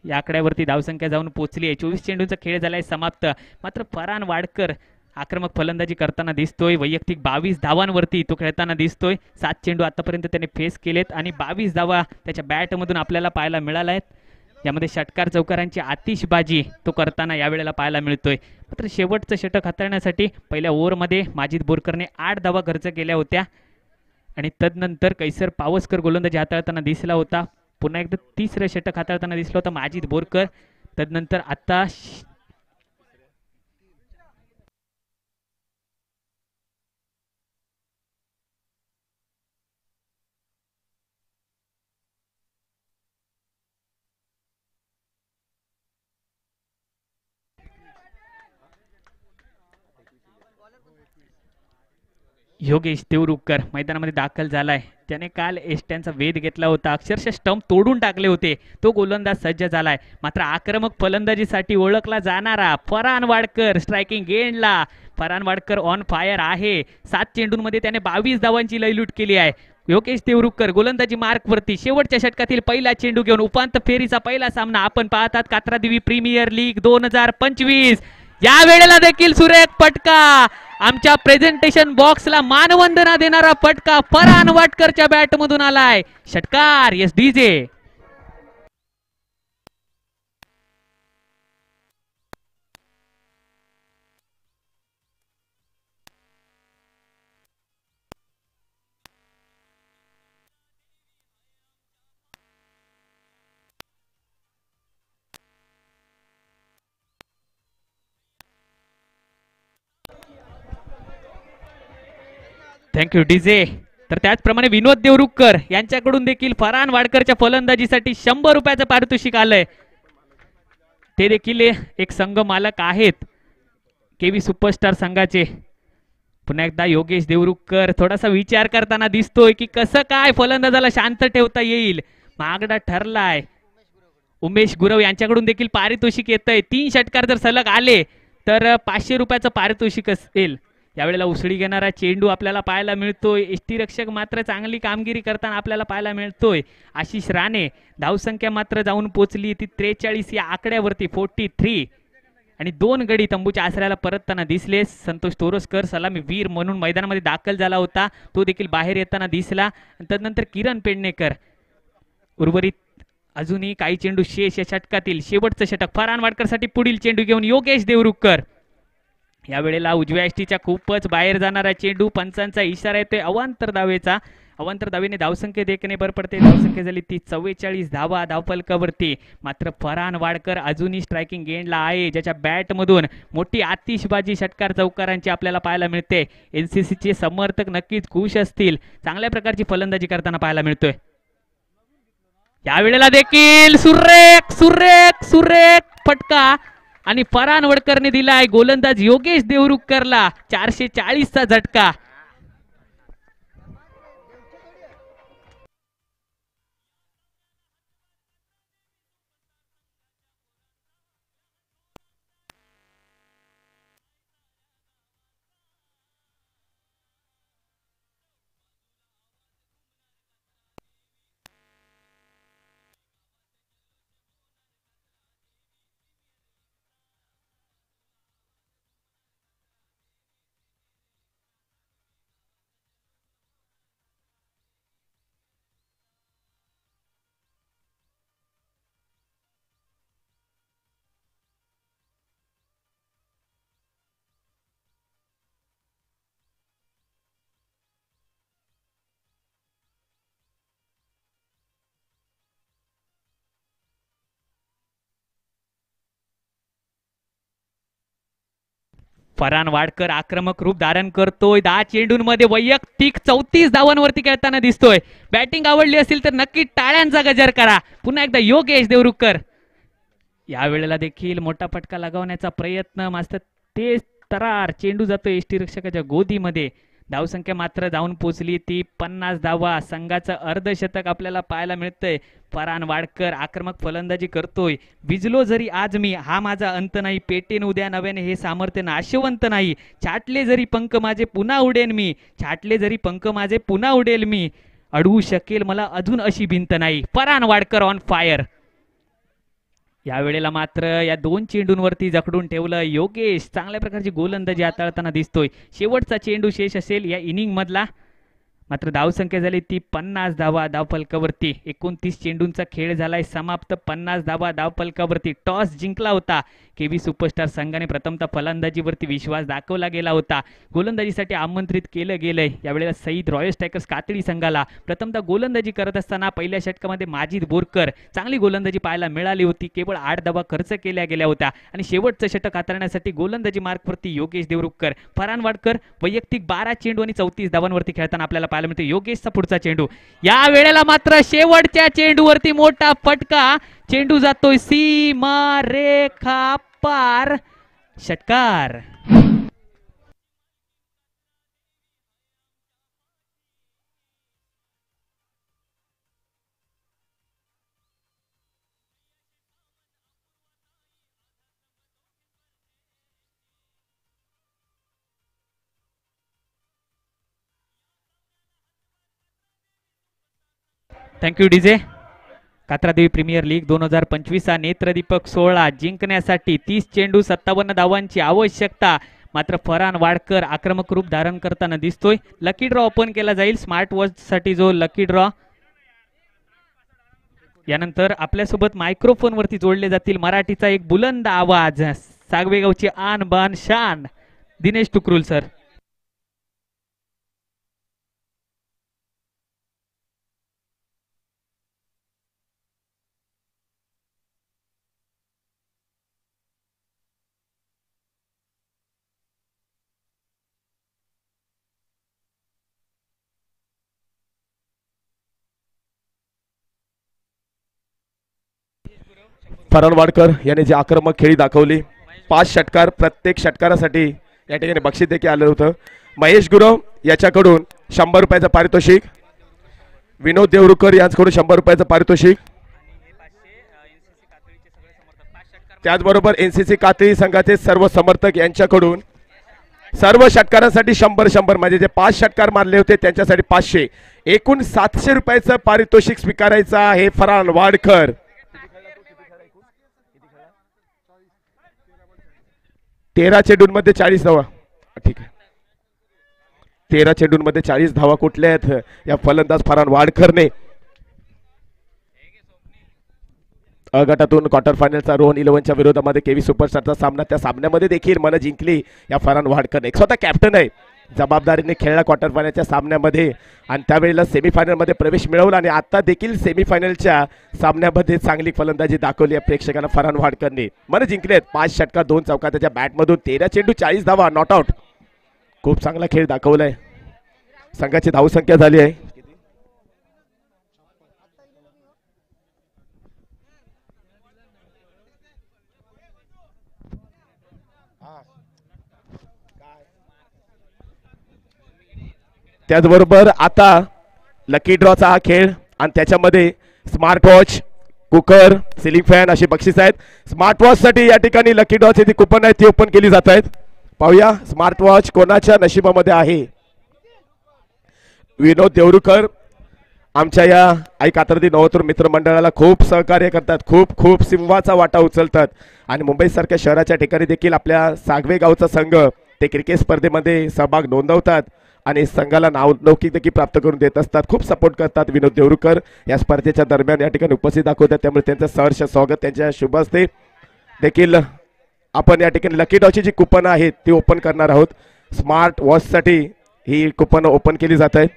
Speaker 1: या आकड्यावरती धावसंख्या जाऊन पोहोचली आहे. 24 चेंडूंचा खेळ झालाय समाप्त. मात्र फरहान वाडकर आक्रमक फलंदाजी करताना दिसतोय. वैयक्तिक 22 धावांवरती तो खेळताना दिसतोय. 7 चेंडू आतापर्यंत त्याने फेस केलेत आणि 22 धावा त्याच्या बॅटमधून आपल्याला पाहायला मिळाल्या आहेत. यामध्ये षटकार चौकारांची आतिषबाजी तो करताना यावेळेला पाहायला मिळतोय. मात्र शेवटचं षटक हाताळण्यासाठी पहिल्या ओव्हरमध्ये माजिद बोरकरने 8 धावा खर्च केल्या होत्या आणि तदनंतर कैसर पावसकर गोलंदाजी हाताळताना दिसला होता. पुन्हा एकदा 3रं षटक हाताळताना दिसला होता माजिद बोरकर. तदनंतर आता योगेश देवरुखकर मैदानामध्ये दाखल झालाय, ज्याने काल एष्ट्यांचा वेध घेतला होता, अक्षरशः स्टंप तोडून टाकले होते. तो गोलंदाज सज्ज झालाय. मात्र आक्रमक फलंदाजीसाठी ओळखला जाणारा फरहान वाडकर स्ट्रायकिंग एंडला. फरहान वाडकर ऑन फायर आहे. 7 चेंडूंमध्ये त्याने 22 धावांची लयलूट केली आहे. योगेश देवरुखकर गोलंदाजी मार्कवरती शेवटच्या षटकातील पहिला चेंडू घेऊन उपांत्य फेरीचा पहिला सामना आपण पाहतात कात्रादेवी प्रीमियर लीग 2025. या वेळेला देखील सुरेख फटका, आमच्या प्रेझेंटेशन बॉक्सला मानवंदना देणारा फटका फरहान वाडकरच्या बॅट मधून आलाय. षटकार यस डीजे. Thank you DJ. तर त्याचप्रमाणे विनोद देवरुखकर यांच्याकडून देखील फरहान वाडकरच्या फलंदाजीसाठी 100 रुपयाचं पारितोषिक आलंय. ते देखील एक संघ मालक आहेत केवी सुपरस्टार संघाचे. पुन्हा एकदा योगेश देवरुखकर थोडासा विचार करताना दिसतोय की कसं काय फलंदाजाला शांत ठेवता येईल. मागडा ठरलाय. उमेश गुरव यांच्याकडून देखील पारितोषिक येतंय. 3 षटकार जर सलग आले तर 500 रुपयाचं पारितोषिक असेल. यावेळेला उसळी घेणारा चेंडू आपल्याला पाहायला मिळतोय. यष्टीरक्षक मात्र चांगली कामगिरी करताना आपल्याला पाहायला मिळतोय. आशिष राणे धावसंख्या मात्र जाऊन पोचली ती 43 या आकड्यावरती 43 आणि 2 गडी तंबूच्या आसऱ्याला परतताना दिसले. संतोष तोरसकर सलामी वीर म्हणून मैदानामध्ये दाखल झाला होता, तो देखील बाहेर येताना दिसला. तदनंतर किरण पेडणेकर. उर्वरित अजूनही काही चेंडू शेष या षटकातील शेवटचं षटक फरहान वाडकरसाठी पुढील चेंडू घेऊन योगेश देवरुखकर. या वेळेला उजव्या यष्टीच्या खूपच बाहेर जाणारा चेंडू, पंचांचा इशारा येतोय अवांतर धावेचा. अवांतर धावेने धावसंख्येत एकने भर पडते. धावसंख्या झाली ती 44 धावा धावफलकावरती. मात्र फरहान वाडकर अजूनही स्ट्रायकिंग एंडला आहे, ज्याच्या बॅट मधून मोठी आतिषबाजी षटकार चौकारांची आपल्याला पाहायला मिळते. एनसीसीचे समर्थक नक्कीच खुश असतील. चांगल्या प्रकारची फलंदाजी करताना पाहायला मिळतोय. या वेळेला देखील सुरेख सुरेख सुरेख फटका आणि फरहान वाडकरने दिलाय गोलंदाज योगेश देवरुखकरला 440चा झटका. फरहान वाडकर आक्रमक रूप धारण करतोय. 10 चेंडूंमध्ये वैयक्तिक 34 धावांवरती खेळताना दिसतोय. बॅटिंग आवडली असेल तर नक्की टाळ्यांचा गजर करा. पुन्हा एकदा योगेश देवरुखकर. या वेळेला देखील मोठा फटका लगावण्याचा प्रयत्न, मात्र ते तरार चेंडू जातोय यष्टीरक्षकाच्या गोदीमध्ये. धावसंख्या मात्र जाऊन पोचली ती 50 धावा. संघाचं अर्धशतक आपल्याला पाहायला मिळतंय. फरहान वाडकर आक्रमक फलंदाजी करतोय. भिजलो जरी आज मी, हा माझा अंत नाही. पेटेन उद्या नव्याने हे सामर्थ्य नाशवंत नाही. छाटले जरी पंख माझे पुन्हा उडेन मी. छाटले जरी पंख माझे पुन्हा उडेल मी. अडवू शकेल मला अजून अशी भिंत नाही. Farhan Wadkar on fire. या वेळेला मात्र या 2 चेंडूंवरती जखडून ठेवलं योगेश. चांगल्या प्रकारची गोलंदाजी हाताळताना दिसतोय. शेवटचा चेंडू शेष असेल या इनिंग मधला. मात्र धावसंख्या झाली ती 50 धावा धावफलकावरती. 29 चेंडूंचा खेळ झालाय समाप्त. 50 धावा धावफलकावरती. टॉस जिंकला होता केवी सुपरस्टार संघाने. प्रथमतः फलंदाजीवरती विश्वास दाखवला गेला होता. गोलंदाजीसाठी आमंत्रित केलं गेलंय. यावेळेला सईद रॉयल स्ट्रायकर्स कातळी संघाला प्रथमतः गोलंदाजी करत असताना पहिल्या षटकामध्ये माजिद बोरकर चांगली गोलंदाजी पाहायला मिळाली होती. केवळ 8 धावा खर्च केल्या गेल्या होत्या आणि शेवटचं षटक हाताळण्यासाठी गोलंदाजी मार्कवरती योगेश देवरुखकर. फरहान वाडकर वैयक्तिक 12 चेंडू आणि 34 धावांवरती खेळताना आपल्याला पाहायला मिळते. योगेशचा पुढचा चेंडू. या वेळेला मात्र शेवटच्या चेंडूवरती मोठा फटका. चेंडू जातोय सीमा रेखा पार. षटकार. Thank you DJ. Katradevi premier league 2025 हा नेत्रदीपक सोहळा जिंकण्यासाठी 30 चेंडू 57 धावांची आवश्यकता. मात्र फरहान वाडकर आक्रमक रूप धारण करताना दिसतोय. लकी ड्रॉ ओपन केला जाईल स्मार्ट वॉच साठी जो लकी ड्रॉ. यानंतर आपल्यासोबत मायक्रोफोन वरती जोडले जातील मराठीचा एक बुलंद आवाज, सागवेगावची आन बान शान, दिनेश टुकरुल सर.
Speaker 2: फरहान वाडकर यांनी जी आक्रमक खेळी दाखवली, 5 षटकार, प्रत्येक षटकारासाठी या ठिकाणी बक्षीस देखील आलं होतं. महेश गुरव याच्याकडून 100 रुपयाचं पारितोषिक, विनोद देवरुकर यांच्याकडून 100 रुपयाचं पारितोषिक. त्याचबरोबर एनसीसी कातळी संघाचे सर्व समर्थक यांच्याकडून सर्व षटकारांसाठी 100 म्हणजे जे 5 षटकार मारले होते त्यांच्यासाठी 500, एकूण 700 रुपयाचं पारितोषिक स्वीकारायचं आहे फरहान वाडकर. 13 चेंडूंमध्ये 40 धावा. ठीक आहे, 13 चेंडूंमध्ये 40 धावा कुठल्या आहेत या फलंदाज फरहान वाडकरने. अ गटातून क्वार्टर फायनलचा रोहन 11च्या विरोधामध्ये केवी सुपरस्टारचा सामना, त्या सामन्यामध्ये देखील मन जिंकली या फरहान वाडकरने. स्वतः कॅप्टन आहे, जबाबदारीने खेळला क्वार्टर फायनलच्या सामन्यामध्ये आणि त्यावेळेला सेमीफायनलमध्ये प्रवेश मिळवला आणि आता देखील सेमीफायनलच्या सामन्यामध्ये चांगली फलंदाजी दाखवली आहे प्रेक्षकांना फरहान वाडकरने. मन जिंकलेत 5 षटकार 2 चौका त्याच्या बॅटमधून. 13 चेंडू 40 धावा, नॉट आउट. खूप चांगला खेळ दाखवलाय. संघाची धावसंख्या झाली आहे त्याचबरोबर आता लकी ड्रॉचा हा खेळ आणि त्याच्यामध्ये smart watch, cooker, ceiling fan अशी बक्षीस आहेत. स्मार्ट वॉच साठी या ठिकाणी लकी ड्रॉची जी कुपन आहेत ती ओपन केली जात आहेत. पाहूया स्मार्ट वॉच कोणाच्या नशिबामध्ये आहे. विनोद देवरुकर आमच्या या आई कात्रदी नवतूर मित्रमंडळाला खूप सहकार्य करतात, खूप खूप सिंहाचा वाटा उचलतात आणि मुंबईसारख्या शहराच्या ठिकाणी देखील आपल्या सागवे गावचा संघ ते क्रिकेट स्पर्धेमध्ये सहभाग नोंदवतात आणि संघाला नावलौकिक देखील प्राप्त करून देत असतात. खूप सपोर्ट करतात विनोद देवरुकर. या स्पर्धेच्या दरम्यान या ठिकाणी उपस्थित दाखवतात, त्यामुळे त्यांचं सहर्ष स्वागत त्यांच्या शुभ असते. देखील आपण या ठिकाणी लकी ड्रॉची जी कुपन आहेत ती ओपन करणार आहोत. स्मार्ट वॉचसाठी ही कुपन ओपन केली जात आहे.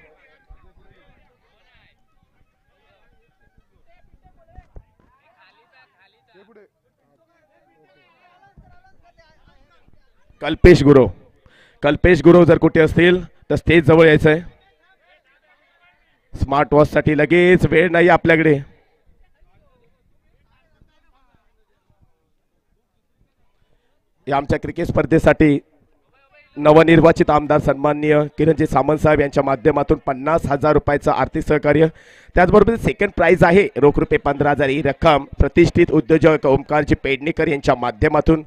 Speaker 2: कल्पेश गुरव जर कुठे असतील तर स्टेज जवळ यायचं आहे. स्मार्ट वॉच साठी लगेच वेळ नाही आपल्याकडे. या आमच्या क्रिकेट स्पर्धेसाठी नवनिर्वाचित आमदार सन्माननीय किरणजी सामंत साहेब यांच्या माध्यमातून 50,000 रुपयाचं आर्थिक सहकार्य, त्याचबरोबर सेकंड प्राइज आहे रोख रुपये 15,000 ही रक्कम प्रतिष्ठित उद्योजक ओमकारजी पेडणेकर यांच्या माध्यमातून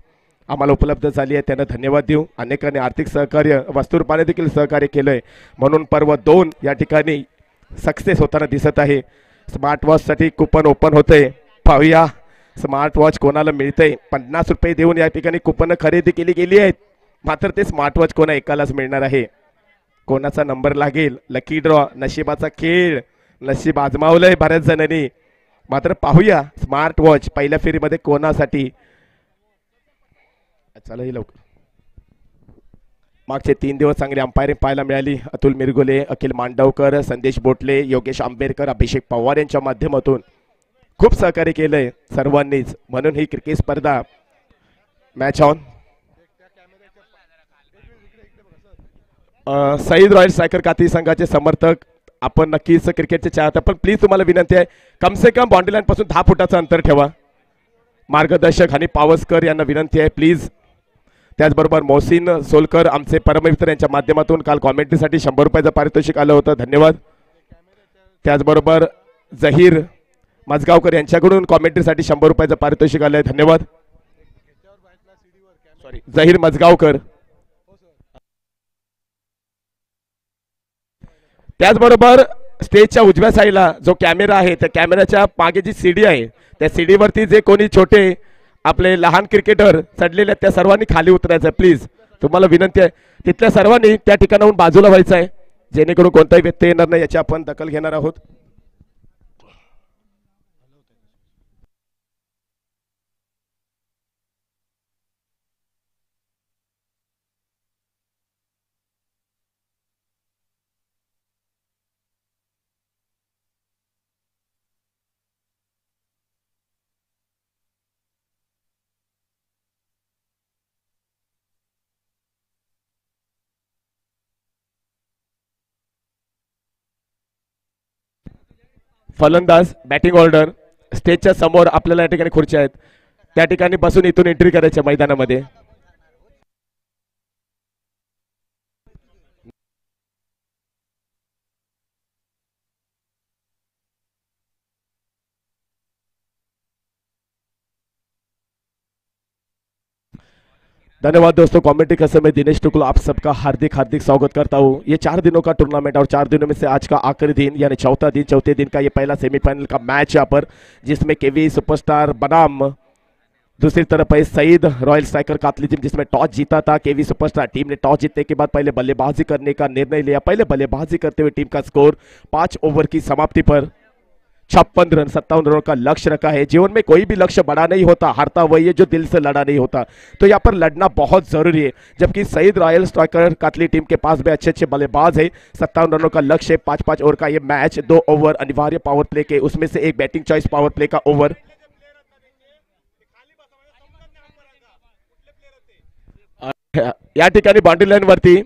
Speaker 2: आम्हाला उपलब्ध झाली आहे. त्यांना धन्यवाद देऊ. अनेकांनी आर्थिक सहकार्य, वस्तुरूपाने देखील सहकार्य केलंय, म्हणून पर्व 2 या ठिकाणी सक्सेस होताना दिसत आहे. स्मार्ट वॉचसाठी कुपन ओपन होते. पाहूया स्मार्ट वॉच कोणाला मिळते. 50 रुपये देऊन या ठिकाणी कुपन खरेदी केली गेली आहेत, मात्र ते स्मार्ट वॉच कोणा एकालाच मिळणार आहे. कोणाचा नंबर लागेल, लकी ड्रॉ, नशिबाचा खेळ, नशीब आजमावलंय बऱ्याच जणांनी, मात्र पाहूया स्मार्ट वॉच पहिल्या फेरीमध्ये कोणासाठी. चला ही लवकर. मागचे 3 दिवस चांगली अंपायरिंग पाहायला मिळाली. अतुल मिरगुले, अखिल मांडवकर, संदेश बोटले, योगेश आंबेडकर, अभिषेक पवार यांच्या माध्यमातून खूप सहकार्य केलंय सर्वांनीच, म्हणून ही क्रिकेट स्पर्धा match on. Saeed royal striker Katri संघाचे समर्थक आपण नक्कीच क्रिकेटचे चाहता, पण प्लीज तुम्हाला विनंती आहे कम से कम बाउंड्री लाईन पासून 10 फुटाचं अंतर ठेवा. मार्गदर्शक हनी पावसकर यांना विनंती आहे प्लीज. त्याचबरोबर मोहसिन सोलकर आमचे परममित्र यांच्या माध्यमातून काल कॉमेंट्रीसाठी 100 रुपयाचं पारितोषिक आलं होतं, धन्यवाद. त्याचबरोबर जहीर मजगावकर यांच्याकडून कॉमेंट्रीसाठी 100 रुपयाचं पारितोषिक आलंय, धन्यवाद. सॉरी, जहीर मजगावकर. त्याचबरोबर स्टेजच्या उजव्या साईडला जो कॅमेरा आहे त्या कॅमेऱ्याच्या मागे जी सीडी आहे त्या सीडीवरती जे कोणी छोटे आपले लहान क्रिकेटर चढलेले आहेत त्या सर्वांनी खाली उतरायचं आहे प्लीज. तुम्हाला विनंती आहे तिथल्या सर्वांनी त्या ठिकाणाहून बाजूला व्हायचं आहे जेणेकरून कोणताही व्यत्यय येणार नाही याची आपण दखल घेणार आहोत. फलंदाज बॅटिंग ऑर्डर स्टेजच्या समोर आपल्याला या ठिकाणी खुर्च्या आहेत त्या ठिकाणी बसून इथून एंट्री करायच्या मैदानामध्ये. धन्यवाद दोस्तों. कमेंट्री कसम में दिनेश टुकलो आप सबका हार्दिक हार्दिक स्वागत करता हूँ. ये 4 दिनों का टूर्नामेंट और 4 दिनों में से आज का आखिरी दिन यानी चौथे दिन का ये पहला सेमीफाइनल का मैच यहाँ पर जिसमें केवी सुपरस्टार बनाम दूसरी तरफ है Saeed royal striker Katli team जिसमें टॉस जीता था. केवी सुपरस्टार टीम ने टॉस जीतने के बाद पहले बल्लेबाजी करने का निर्णय लिया. पहले बल्लेबाजी करते हुए टीम का स्कोर 5 ओवर की समाप्ति पर 56 रन 57 रनों का लक्ष्य रखा है. जीवन में कोई भी लक्ष्य बड़ा नहीं होता, हारता वही है जो दिल से लड़ा नहीं होता. तो यहाँ पर लड़ना बहुत जरूरी है. जबकि Saeed royal striker Katli team के पास भी अच्छे अच्छे बल्लेबाज है. 57 रनों का लक्ष्य, 5-5 ओवर का ये मैच, 2 ओवर अनिवार्य पावर प्ले के, उसमें से एक बैटिंग चॉइस पावर प्ले का ओवर. या ठिकाणी बाउंड्री लाईन वरती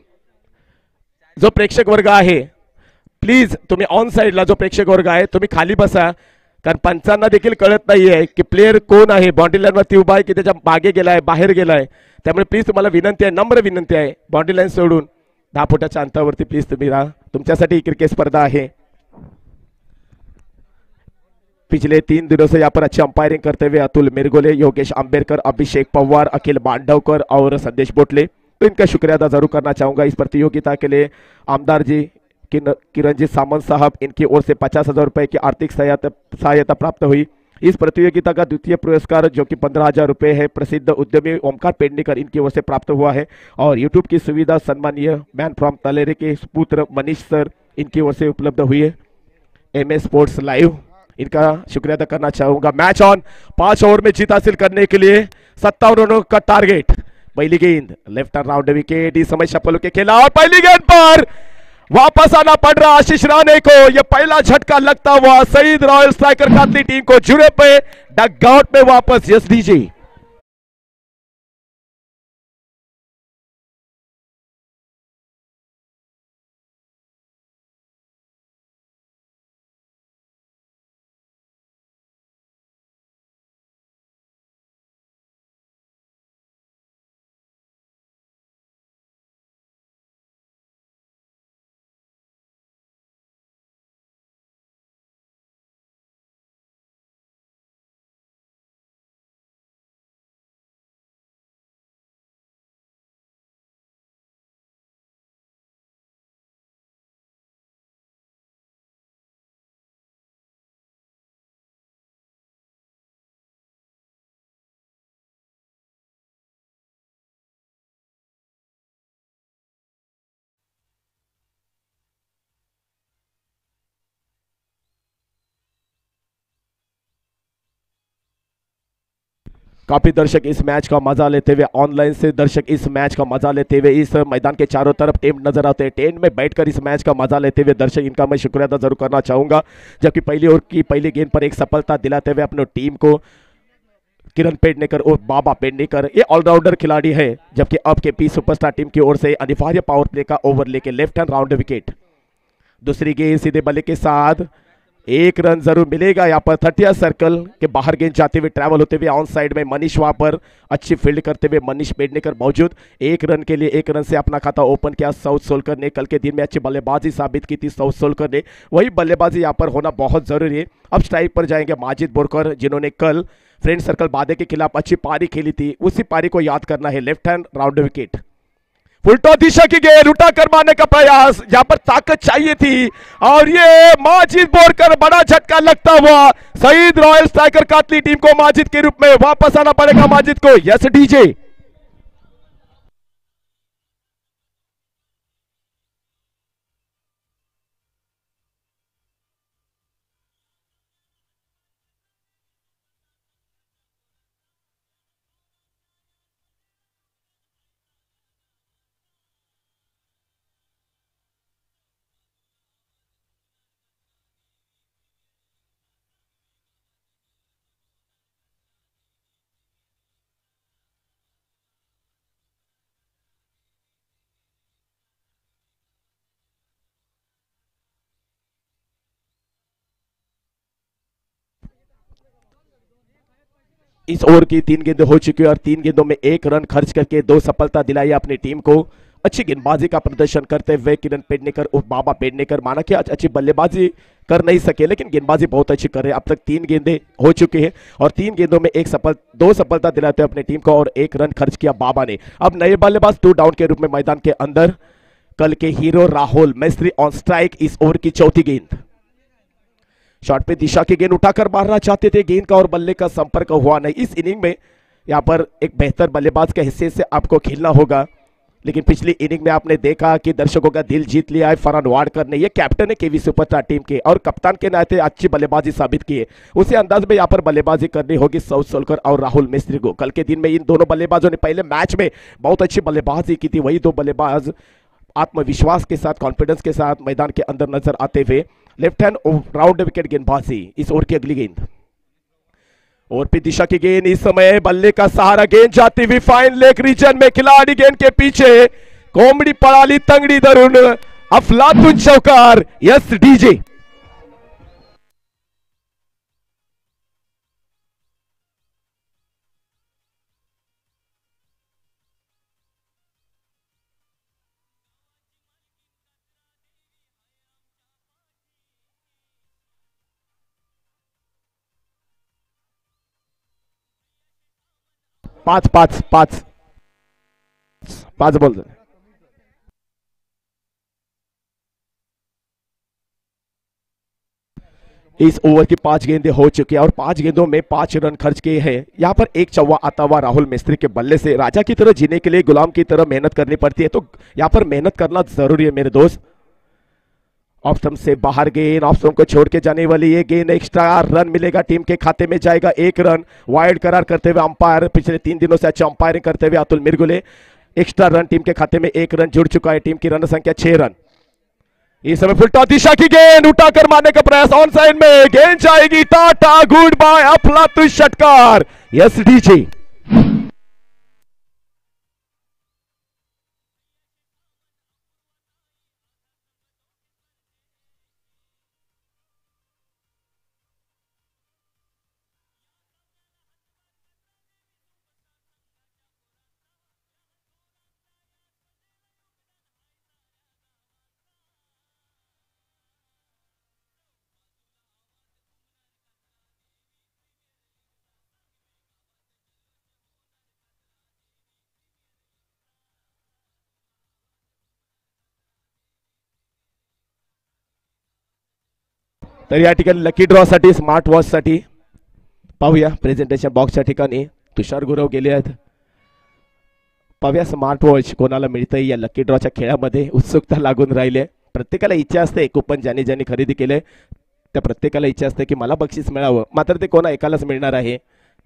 Speaker 2: जो प्रेक्षक वर्ग आहे प्लीज तुम्ही ऑन साइडला जो प्रेक्षक वर्ग आहे तुम्ही खाली बसा कारण पंचांना देखील कळत नाहीये की प्लेयर कोण आहे. बाउंड्री लाईन वरती उभा आहे की त्याच्या मागे गेलाय, बाहेर गेलाय. त्यामुळे प्लीज तुम्हाला विनंती आहे, नम्र विनंती आहे, बाउंड्री लाईन सोडून 10 फुटाच्या अंतरावरती प्लीज तुम्ही राहा. तुमच्यासाठी क्रिकेट स्पर्धा आहे. पिछले 3 दिनों से यहाँ पर अच्छी अंपायरिंग करते हुए अतुल मिरगोले, योगेश अंबेडकर, अभिषेक पवार, अखिल बांडवकर और संदेश बोटले, तो इनका शुक्रिया अदा जरूर करना चाहूंगा. इस प्रतियोगिता के लिए आमदार जी किरण जी सामंत साहब इनकी ओर से 50,000 रुपए की आर्थिक सहायता प्राप्त हुई. इस प्रतियोगिता का द्वितीय पुरस्कार जो कि 15,000 रुपए है प्रसिद्ध उद्यमी ओमकार पेडनेकर इनकी ओर से प्राप्त हुआ है. और यूट्यूब की सुविधा सम्मानीय मैन फ्रॉम तलेरे के पुत्र मनीष सर इनकी ओर से उपलब्ध हुई है. MS स्पोर्ट्स लाइव इनका शुक्रिया अदा करना चाहूंगा. Match on. 5 ओवर में जीत हासिल करने के लिए 57 रनों का टारगेट. पहली गेंद लेफ्ट राउंड विकेट, इस समय शफल के खेला और पहली गेंद पर वापस आना पड़ रहा आशीष राणे को. यह पहला झटका लगता हुआ Saeed royal striker Katli team को जुड़े पे डगआउट में वापस. यस डीजे काफी दर्शक इस मैच का मजा लेते हुए, ऑनलाइन से दर्शक इस मैच का मजा लेते हुए इस मैदान के चारों तरफ टेंट नजर आते हैं. टेंट में बैठकर इस मैच का मजा लेते हुए दर्शक इनका मैं शुक्रिया अदा जरूर करना चाहूंगा. जबकि पहली ओवर की पहली गेंद पर एक सफलता दिलाते हुए अपनी टीम को किरण पेडनेकर और बाबा पेडनेकर ये ऑलराउंडर खिलाड़ी है. जबकि अब के पी सुपरस्टार टीम की ओर से अनिवार्य पावर प्ले का ओवर लेके लेफ्ट हैंड राउंड विकेट. दूसरी गेंद सीधे बल्ले के साथ 1 रन जरूर मिलेगा. यहाँ पर 30 सर्कल के बाहर गेंद जाते हुए ट्रैवल होते हुए ऑन साइड में मनीष वहां पर अच्छी फील्ड करते हुए मनीष पेडनेकर मौजूद. 1 रन के लिए 1 रन से अपना खाता ओपन किया साउथ सोलकर ने. कल के दिन में अच्छी बल्लेबाजी साबित की थी साउथ सोलकर ने, वही बल्लेबाजी यहाँ पर होना बहुत जरूरी है. अब स्ट्राइक पर जाएंगे माजिद बोरकर जिन्होंने कल फ्रेंड सर्कल बादे के खिलाफ अच्छी पारी खेली थी. उसी पारी को याद करना है. Left hand round wicket. Full toss दिशा की गेंद उठाकर मारने का प्रयास, यहां पर ताकत चाहिए थी और ये माजिद बोरकर बड़ा झटका लगता हुआ Saeed royal striker Katli team को माजिद के रूप में वापस आना पड़ेगा माजिद को। यस डीजे इस ओवर की 3 गेंदें हो चुकी है और 3 गेंदों में 1 रन खर्च करके 2 सफलता दिलाई अपनी टीम को। अच्छी गेंदबाजी का प्रदर्शन करते हुए किरण पेडनेकर और बाबा पेडनेकर, माना कि आज अच्छी बल्लेबाजी कर नहीं सके लेकिन गेंदबाजी बहुत अच्छी कर रहे हैं। अब तक 3 गेंदें हो चुकी हैं और 3 गेंदों में 2 सफलता दिलाते हुए अपनी टीम को और 1 रन खर्च किया बाबा ने। अब नए बल्लेबाज 2 डाउन के रूप में मैदान के अंदर, कल के hero Rahul Mistry on strike. इस ओवर की चौथी गेंद, शॉट पे दिशा की गेंद उठाकर मारना चाहते थे, गेंद का और बल्ले का संपर्क हुआ नहीं। इस इनिंग में यहां पर एक बेहतर बल्लेबाज के हिस्से से आपको खेलना होगा, लेकिन पिछली इनिंग में आपने देखा कि दर्शकों का दिल जीत लिया है फरहान वाडकर ने। ये कैप्टन है केवी सुपरस्टार टीम के और कप्तान के नाते अच्छी बल्लेबाजी साबित की है। उसी अंदाज में यहाँ पर बल्लेबाजी करनी होगी सऊद सोलकर और राहुल मिस्त्री को। कल के दिन में इन दोनों बल्लेबाजों ने पहले मैच में बहुत अच्छी बल्लेबाजी की थी, वही 2 बल्लेबाज आत्मविश्वास के साथ, कॉन्फिडेंस के साथ मैदान के अंदर नजर आते हुए। लेफ्ट हैंड राउंड विकेट गेंदबाजी। इस ओवर की अगली गेंद, और पे दिशा की गेंद, इस समय बल्ले का सहारा, गेंद जाती हुई फाइन लेग रीजन में, खिलाड़ी गेंद के पीछे, कोमड़ी पड़ाली तंगड़ी दरुण अफलातुन चौकार। यस डीजे पाच पाच पाच पाच बोल। इस ओवर की 5 गेंदें हो चुकी है और 5 गेंदों में 5 रन खर्च किए हैं। यहां पर एक चौवा आता हुआ राहुल मिस्त्री के बल्ले से। राजा की तरह जीने के लिए गुलाम की तरह मेहनत करनी पड़ती है, तो यहां पर मेहनत करना जरूरी है मेरे दोस्त। ऑफ स्टंप से बाहर गेंद, ऑफ स्टंप को छोड़ के जाने वाली ये गेंद, एक्स्ट्रा रन मिलेगा, टीम के खाते में जाएगा 1 रन। वाइड करार करते हुए अंपायर, पिछले 3 दिनों से अच्छा अंपायरिंग करते हुए अतुल मिर्गुले। एक्स्ट्रा रन, टीम के खाते में 1 रन जुड़ चुका है। टीम की रन संख्या 6 रन। इस समय फुलटॉस दिशा की गेंद उठाकर मारने का प्रयास, ऑन साइड में गेंद जाएगी, टाटा गुड बाय अफलातुन षटकार। यस डीजे तर या ठिकाणी लकी ड्रॉ साठी, स्मार्ट वॉच साठी पाहूया प्रेझेंटेशन बॉक्सच्या ठिकाणी तुषार गुरव गेले आहेत। पाहूया स्मार्ट वॉच कोणाला मिळतंय या लकी ड्रॉच्या खेळामध्ये। उत्सुकता लागून राहिले, प्रत्येकाला इच्छा असते कुपन ज्यांनी ज्यांनी खरेदी केले त्या प्रत्येकाला इच्छा असते की मला बक्षीस मिळावं, मात्र ते कोणा एकालाच मिळणार आहे।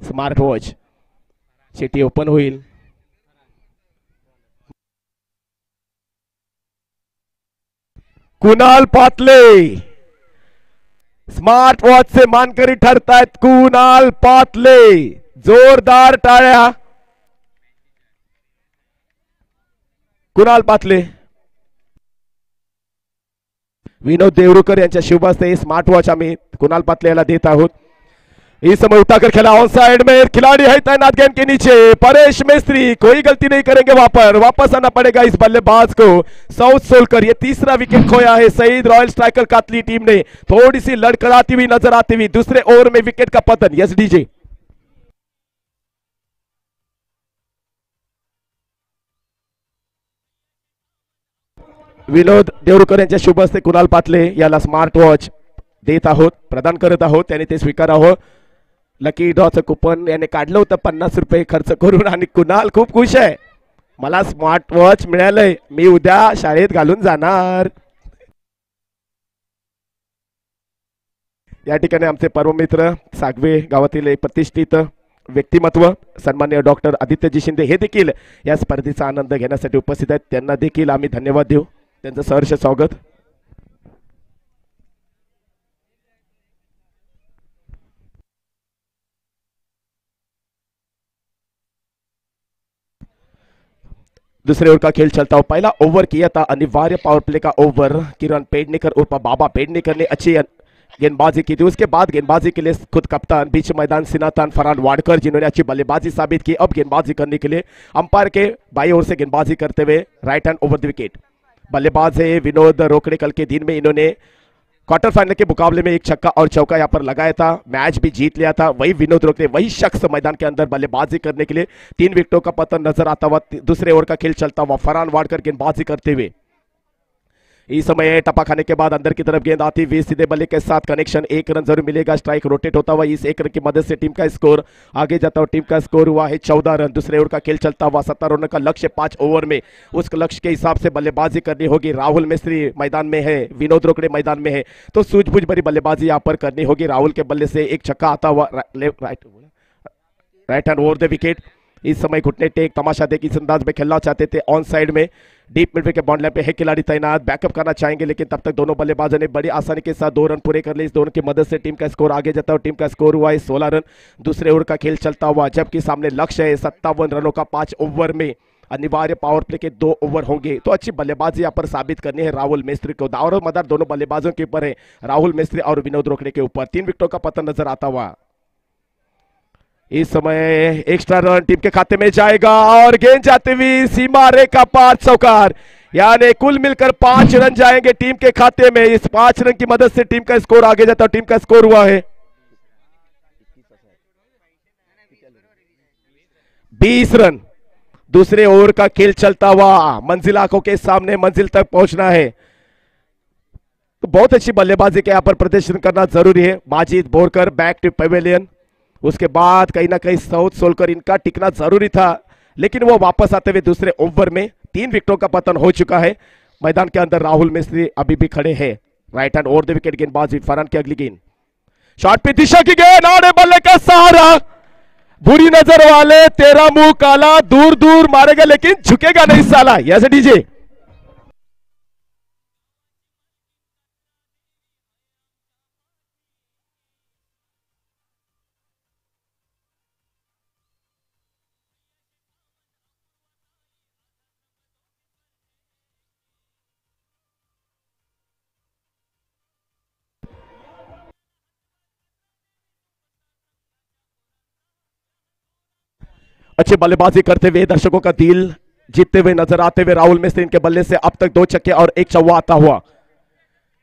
Speaker 2: स्मार्ट वॉच चिठी ओपन होईल, कुणाल पातले स्मार्ट वॉच से मानकरी ठरतायत। कुणाल पातले, जोरदार टाळ्या कुणाल पातले। विनोद देवरुकर यांच्या शुभहस्ते स्मार्ट वॉच आम्ही कुणाल पातले याला देत आहोत। इस समय उठाकर खेला ऑन साइड में, खिलाड़ी है तैनात गेंद के नीचे, परेश मिस्त्री कोई गलती नहीं करेंगे, वहां पर वापस आना पड़ेगा इस बल्लेबाज को सऊद सोलकर। ये तीसरा विकेट खोया है Saeed royal striker Katli team ने, थोड़ी सी लड़खड़ाती हुई नजर आती हुई। दूसरे ओवर में विकेट का पतन। यस डीजे विनोद देवरुकर यांच्या शुभ हस्ते कुणाल पाटले याला स्मार्ट वॉच देत आहोत, प्रदान करत आहोत, त्याने ते स्वीकारावं. लकी ड्रॉचं कुपन याने काढलं होतं 50 रुपये खर्च करून आणि कुणाल खूप खुश आहे, मला स्मार्ट वॉच मिळालंय, मी उद्या शाळेत घालून जाणार. या ठिकाणी आमचे परममित्र सागवे गावातील एक प्रतिष्ठित व्यक्तिमत्व सन्माननीय डॉक्टर आदित्यजी शिंदे हे देखील या स्पर्धेचा आनंद घेण्यासाठी उपस्थित आहेत, त्यांना देखील आम्ही धन्यवाद देऊ, त्यांचं सहर्ष स्वागत. दूसरे ओवर का खेल चलता हुआ, पहला ओवर किया था अनिवार्य पावर प्ले का ओवर, किरण पेडनेकर उर्फ बाबा पेडनेकर ने अच्छी गेंदबाजी की थी. उसके बाद गेंदबाजी के लिए खुद कप्तान बीच मैदान सिनातान फरहान वाडकर जिन्होंने अच्छी बल्लेबाजी साबित की. अब गेंदबाजी करने के लिए अंपायर के बाई ओर से गेंदबाजी करते हुए right hand over the wicket बल्लेबाज है विनोद रोकड़े. कल के दिन में इन्होंने क्वार्टर फाइनल के मुकाबले में एक छक्का और चौका यहां पर लगाया था, मैच भी जीत लिया था. वही विनोद रोकड़े, वही शख्स मैदान के अंदर बल्लेबाजी करने के लिए 3 विकेटों का पतन नजर आता हुआ. दूसरे ओवर का खेल चलता हुआ, फरहान वाडकर गेंदबाजी करते हुए इस समय टपा खाने के बाद अंदर की तरफ गेंद आती हुई सीधे बल्ले के साथ कनेक्शन, 1 रन जरूर मिलेगा. स्ट्राइक रोटेट होता हुआ, इस 1 रन की मदद से टीम का स्कोर आगे जाता हुआ. टीम का स्कोर हुआ है 14 रन. दूसरे ओवर का खेल चलता हुआ, 17 रन का लक्ष्य 5 ओवर में, उस लक्ष्य के हिसाब से बल्लेबाजी करनी होगी. राहुल मिस्त्री मैदान में है, विनोद रोकड़े मैदान में है, तो सूझबूझ भरी बल्लेबाजी यहाँ पर करनी होगी. राहुल के बल्ले से एक छक्का आता हुआ right hand over the wicket. इस समय घुटने टेक तमाशा देख इस अंदाज में खेलना चाहते थे. ऑन साइड में डीप मिड के बॉन्ड लाइन पे है खिलाड़ी तैनात, बैकअप करना चाहेंगे, लेकिन तब तक दोनों बल्लेबाजों ने बड़ी आसानी के साथ 2 रन पूरे कर लिए. इस दोनों की मदद से टीम का स्कोर आगे जाता है. टीम का स्कोर हुआ है 16 रन. दूसरे ओवर का खेल चलता हुआ, जबकि सामने लक्ष्य है 57 रनों का 5 ओवर में. अनिवार्य पावर प्ले के 2 ओवर होंगे, तो अच्छी बल्लेबाजी यहाँ पर साबित करनी है राहुल मिस्त्री को. दावर मदार दोनों बल्लेबाजों के ऊपर है, राहुल मिस्त्री और विनोद रोकड़े के ऊपर. 3 विकेटों का पतन नजर आता हुआ. इस समय एक्स्ट्रा रन टीम के खाते में जाएगा और गेंद जाते हुए सीमा रेखा पार चौकार, यानी कुल मिलकर 5 रन जाएंगे टीम के खाते में. इस 5 रन की मदद से टीम का स्कोर आगे जाता है. टीम का स्कोर हुआ है 20 रन. दूसरे ओवर का खेल चलता हुआ, मंजिल आंखों के सामने, मंजिल तक पहुंचना है तो बहुत अच्छी बल्लेबाजी के यहां पर प्रदर्शन करना जरूरी है. Majid Borkar back to pavilion. उसके बाद कहीं ना कहीं साउथ सोलकर इनका टिकना जरूरी था, लेकिन वो वापस आते हुए दूसरे ओवर में 3 विकेटों का पतन हो चुका है. मैदान के अंदर राहुल मिस्त्री अभी भी खड़े हैं. Right hand over the wicket गेंदबाजी, फरहान की अगली गेंद, शॉट पे दिशा की गेंद, आड़े बल्ले का सहारा, बुरी नजर वाले, तेरा मुंह काला, दूर दूर मारेगा लेकिन झुकेगा नहीं साला. Yes DJ. अच्छी बल्लेबाजी करते हुए दर्शकों का दिल जीतते हुए नजर आते हुए राहुल मिस्त्री, इनके बल्ले से अब तक 2 छक्के और 1 चौवा आता हुआ.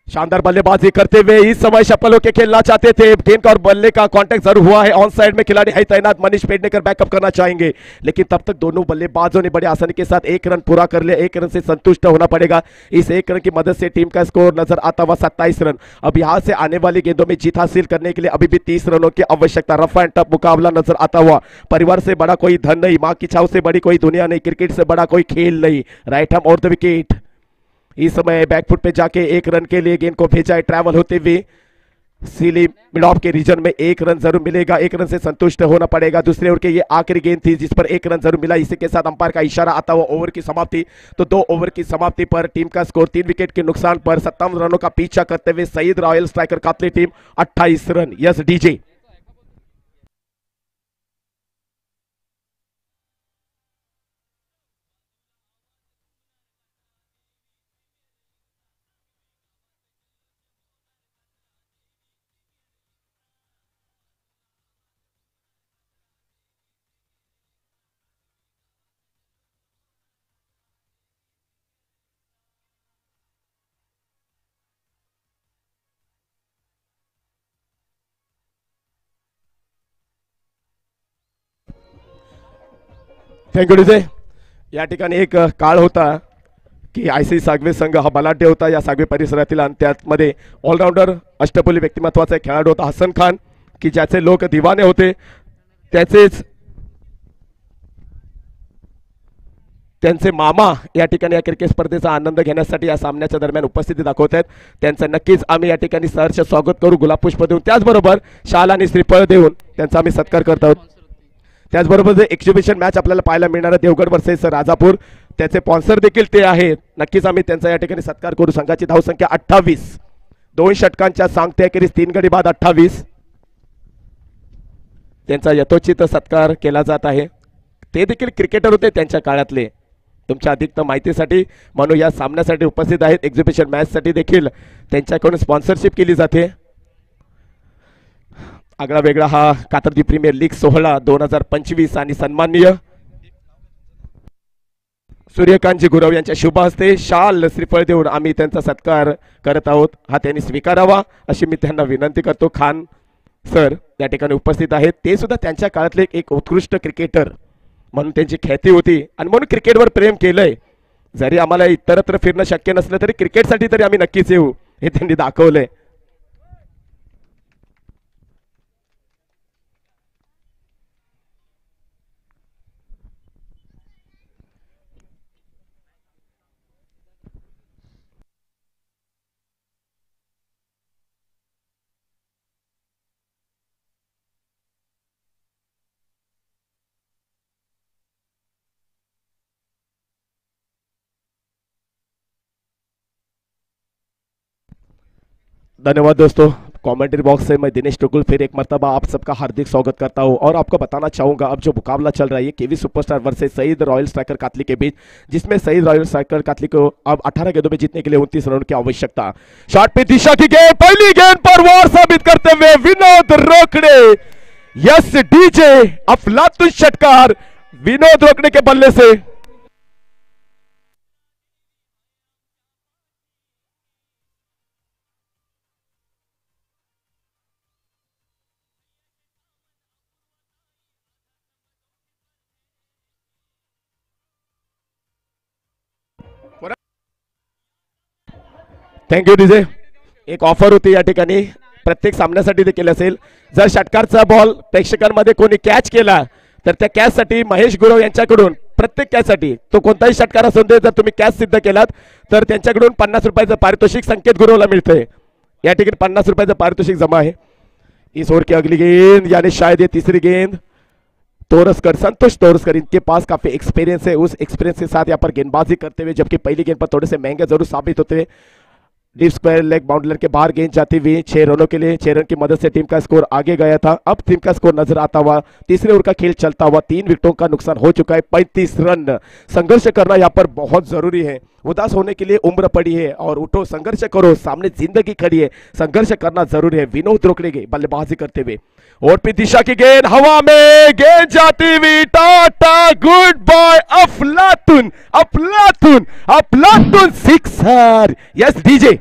Speaker 2: शानदार बल्लेबाजी करते हुए इस समय शफल होकर खेलना चाहते थे. गेंद का और बल्ले का कांटेक्ट जरूर हुआ है. ऑन साइड में खिलाड़ी है तैनात, मनीष पेडनेकर बैकअप करना चाहेंगे, लेकिन तब तक दोनों बल्लेबाजों ने बड़ी आसानी के साथ 1 रन पूरा कर लिया. 1 रन से संतुष्ट होना पड़ेगा. इस 1 रन की मदद से टीम का स्कोर नजर आता हुआ 27 रन. अब यहां से आने वाली गेंदों में जीत हासिल करने के लिए अभी भी 30 रनों की आवश्यकता. रफ एंड टफ मुकाबला नजर आता हुआ. परिवार से बड़ा कोई धन नहीं, मां की छाव से बड़ी कोई दुनिया नहीं, क्रिकेट से बड़ा कोई खेल नहीं. राइट हैंड और द विकेट. इस समय बैकफुट पे जाके 1 रन के लिए गेंद को भेजा है ट्रैवल होते हुए. सीली मिड ऑफ के रीजन में 1 रन जरूर मिलेगा. 1 रन से संतुष्ट होना पड़ेगा. दूसरे ओवर के ये आखिरी गेंद थी जिस पर 1 रन जरूर मिला. इसी के साथ अंपायर का इशारा आता हुआ ओवर की समाप्ति. तो 2 ओवर की समाप्ति पर टीम का स्कोर 3 विकेट के नुकसान पर 57 रनों का पीछा करते हुए Saeed royal striker Katli team 28 run. Yes DJ. Thank you DJ. या ठिकाणी एक काळ होता की आयसी सागवे संघ हा बलाढ्य होता या सागवे परिसरातील, आणि त्यामध्ये ऑलराऊंडर अष्टपैलू व्यक्तिमत्वाचा एक खेळाडू होता हसन खान, की ज्याचे लोक दिवाने होते. त्यांचे मामा या ठिकाणी या क्रिकेट स्पर्धेचा आनंद घेण्यासाठी या सामन्याच्या दरम्यान उपस्थिती दाखवत आहेत. त्यांचं नक्कीच आम्ही या ठिकाणी सहर्ष स्वागत करू गुलाबपुष्प देऊन, त्याचबरोबर शाल आणि श्रीफळ देऊन त्यांचा आम्ही सत्कार करत आहोत. त्याचबरोबर जे एक्झिबिशन मॅच आपल्याला पाहायला मिळणार आहे देवगड वर्सेस राजापूर, त्याचे स्पॉन्सर देखील ते आहेत. नक्कीच आम्ही त्यांचा या ठिकाणी सत्कार करू. संघाची धावसंख्या 28, 2 षटकांच्या सांगते अखेरीस 3 गडी बाद 28. त्यांचा यथोचित सत्कार केला जात आहे. ते देखील क्रिकेटर होते त्यांच्या काळातले. तुमच्या अधिक माहितीसाठी म्हणून या सामन्यासाठी उपस्थित आहेत. एक्झिबिशन मॅचसाठी देखील त्यांच्याकडून स्पॉन्सरशिप केली जाते. आगळा वेगळा हा कातरदी प्रीमियर लीग सोहळा 2025 आणि सन्माननीय सूर्यकांतजी गुरव यांच्या शुभ हस्ते शाल श्रीफळ देऊन आम्ही त्यांचा सत्कार करत आहोत. हा त्यांनी स्वीकारावा अशी मी त्यांना विनंती करतो. खान सर या ठिकाणी उपस्थित आहेत. ते सुद्धा त्यांच्या काळातले एक उत्कृष्ट क्रिकेटर म्हणून त्यांची ख्याती होती आणि म्हणून क्रिकेटवर प्रेम केलंय. जरी आम्हाला इतरत्र फिरणं शक्य नसलं तरी क्रिकेटसाठी तरी आम्ही नक्कीच येऊ हे त्यांनी दाखवलंय. धन्यवाद दोस्तों. कमेंट्री बॉक्स से मैं दिनेश टुकुल फिर एक मर्तबा आप सबका हार्दिक स्वागत करता हूं और आपको बताना चाहूंगा अब जो मुकाबला चल रहा है KV superstar versus Saeed royal striker Katli के बीच, जिसमें सईद रॉयल स्ट्राइकर कातली को अब 18 गेंदों में जीतने के लिए 29 रनों की आवश्यकता. शॉट पे दिशा की गेंद, पहली गेंद पर वार साबित करते हुए विनोद रोकड़े. यस डीजे अफलातुन षटकार विनोद रोकड़े के बल्ले से. Thank you DJ. एक ऑफर होती या ठिकाणी प्रत्येक सामन्यासाठी देखील असेल. जर षटकारचा बॉल प्रेक्षकांमध्ये कोणी कॅच केला तर त्या कॅचसाठी महेश गुरव यांच्याकडून प्रत्येक कॅचसाठी तो कोणताही षटकार असून दे, जर तुम्ही कॅच सिद्ध केलात तर त्यांच्याकडून 50 रुपयाचं पारितोषिक संकेत गुरवला मिळतंय. या ठिकाणी 50 रुपयाचं पारितोषिक जमा है. इस ओवर की अगली गेंद यानी शायद ये तीसरी गेंद. तोरसकर, संतोष तोरसकर, इनके पास काफी एक्सपीरियंस है. उस एक्सपीरियंस के साथ यहाँ पर गेंदबाजी करते हुए, जबकि पहली गेंद पर थोड़े से महंगे जरूर साबित होते हुए, डीप स्क्वायर लेग बाउंड्री के बाहर गेंद जाती हुई 6 रनों के लिए 6 रन की मदद से टीम का स्कोर आगे गया था. अब टीम का स्कोर नजर आता हुआ तीसरे ओवर का खेल चलता हुआ 3 विकेटों का नुकसान हो चुका है. 35 रन. संघर्ष करना यहाँ पर बहुत जरूरी है. उदास होने के लिए उम्र पड़ी है और उठो संघर्ष करो, सामने जिंदगी खड़ी है, संघर्ष करना जरूरी है. विनोद रोकड़े के बल्लेबाजी करते हुए और पी दिशा की गेंद हवा में, गेंद जाती हुई टाटा गुड बाय अफलातुन अफलातुन अफलातुन sixer. Yes DJ.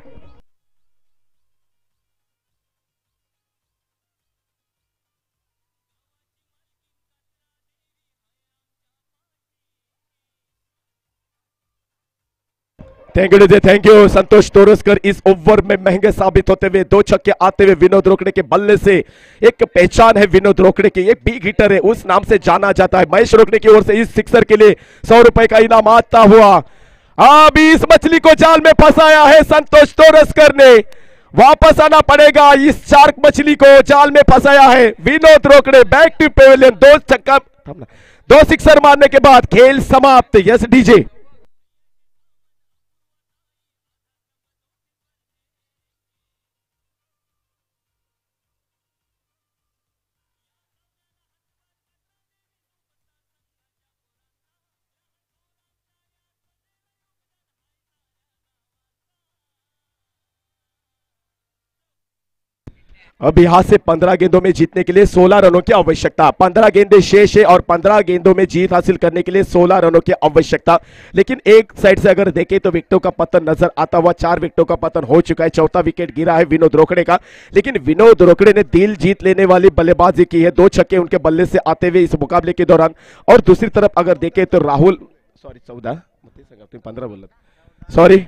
Speaker 2: Thank you DJ, thank you. Santosh Toraskar इस ओवर में महंगे साबित होते हुए 2 छक्के आते हुए विनोद रोकड़े के बल्ले से. एक पहचान है विनोद रोकड़े की, एक बिग हिटर है, उस नाम से जाना जाता है. महेश रोकड़े की ओर से इस सिक्सर के लिए 100 रुपए का इनाम आता हुआ. अब इस मछली को जाल में फंसाया है संतोष तोरसकर ने. वापस आना पड़ेगा. इस शार्क मछली को जाल में फंसाया है Vinod Rokade. Back to pavilion. 2 छक्का 2 सिक्सर मारने के बाद खेल समाप्त. Yes DJ. अब यहां से 15 गेंदों में जीतने के लिए 16 रनों की आवश्यकता. 15 गेंदें शेष है और 15 गेंदों में जीत हासिल करने के लिए 16 रनों की आवश्यकता. लेकिन एक साइड से अगर देखें तो विकेटों का पतन नजर आता हुआ. 4 विकेटों का पतन हो चुका है. चौथा विकेट गिरा है विनोद रोकड़े का. लेकिन विनोद रोकड़े ने दिल जीत लेने वाली बल्लेबाजी की है. 2 छक्के उनके बल्ले से आते हुए इस मुकाबले के दौरान. और दूसरी तरफ अगर देखें तो राहुल 14 15 बोला सॉरी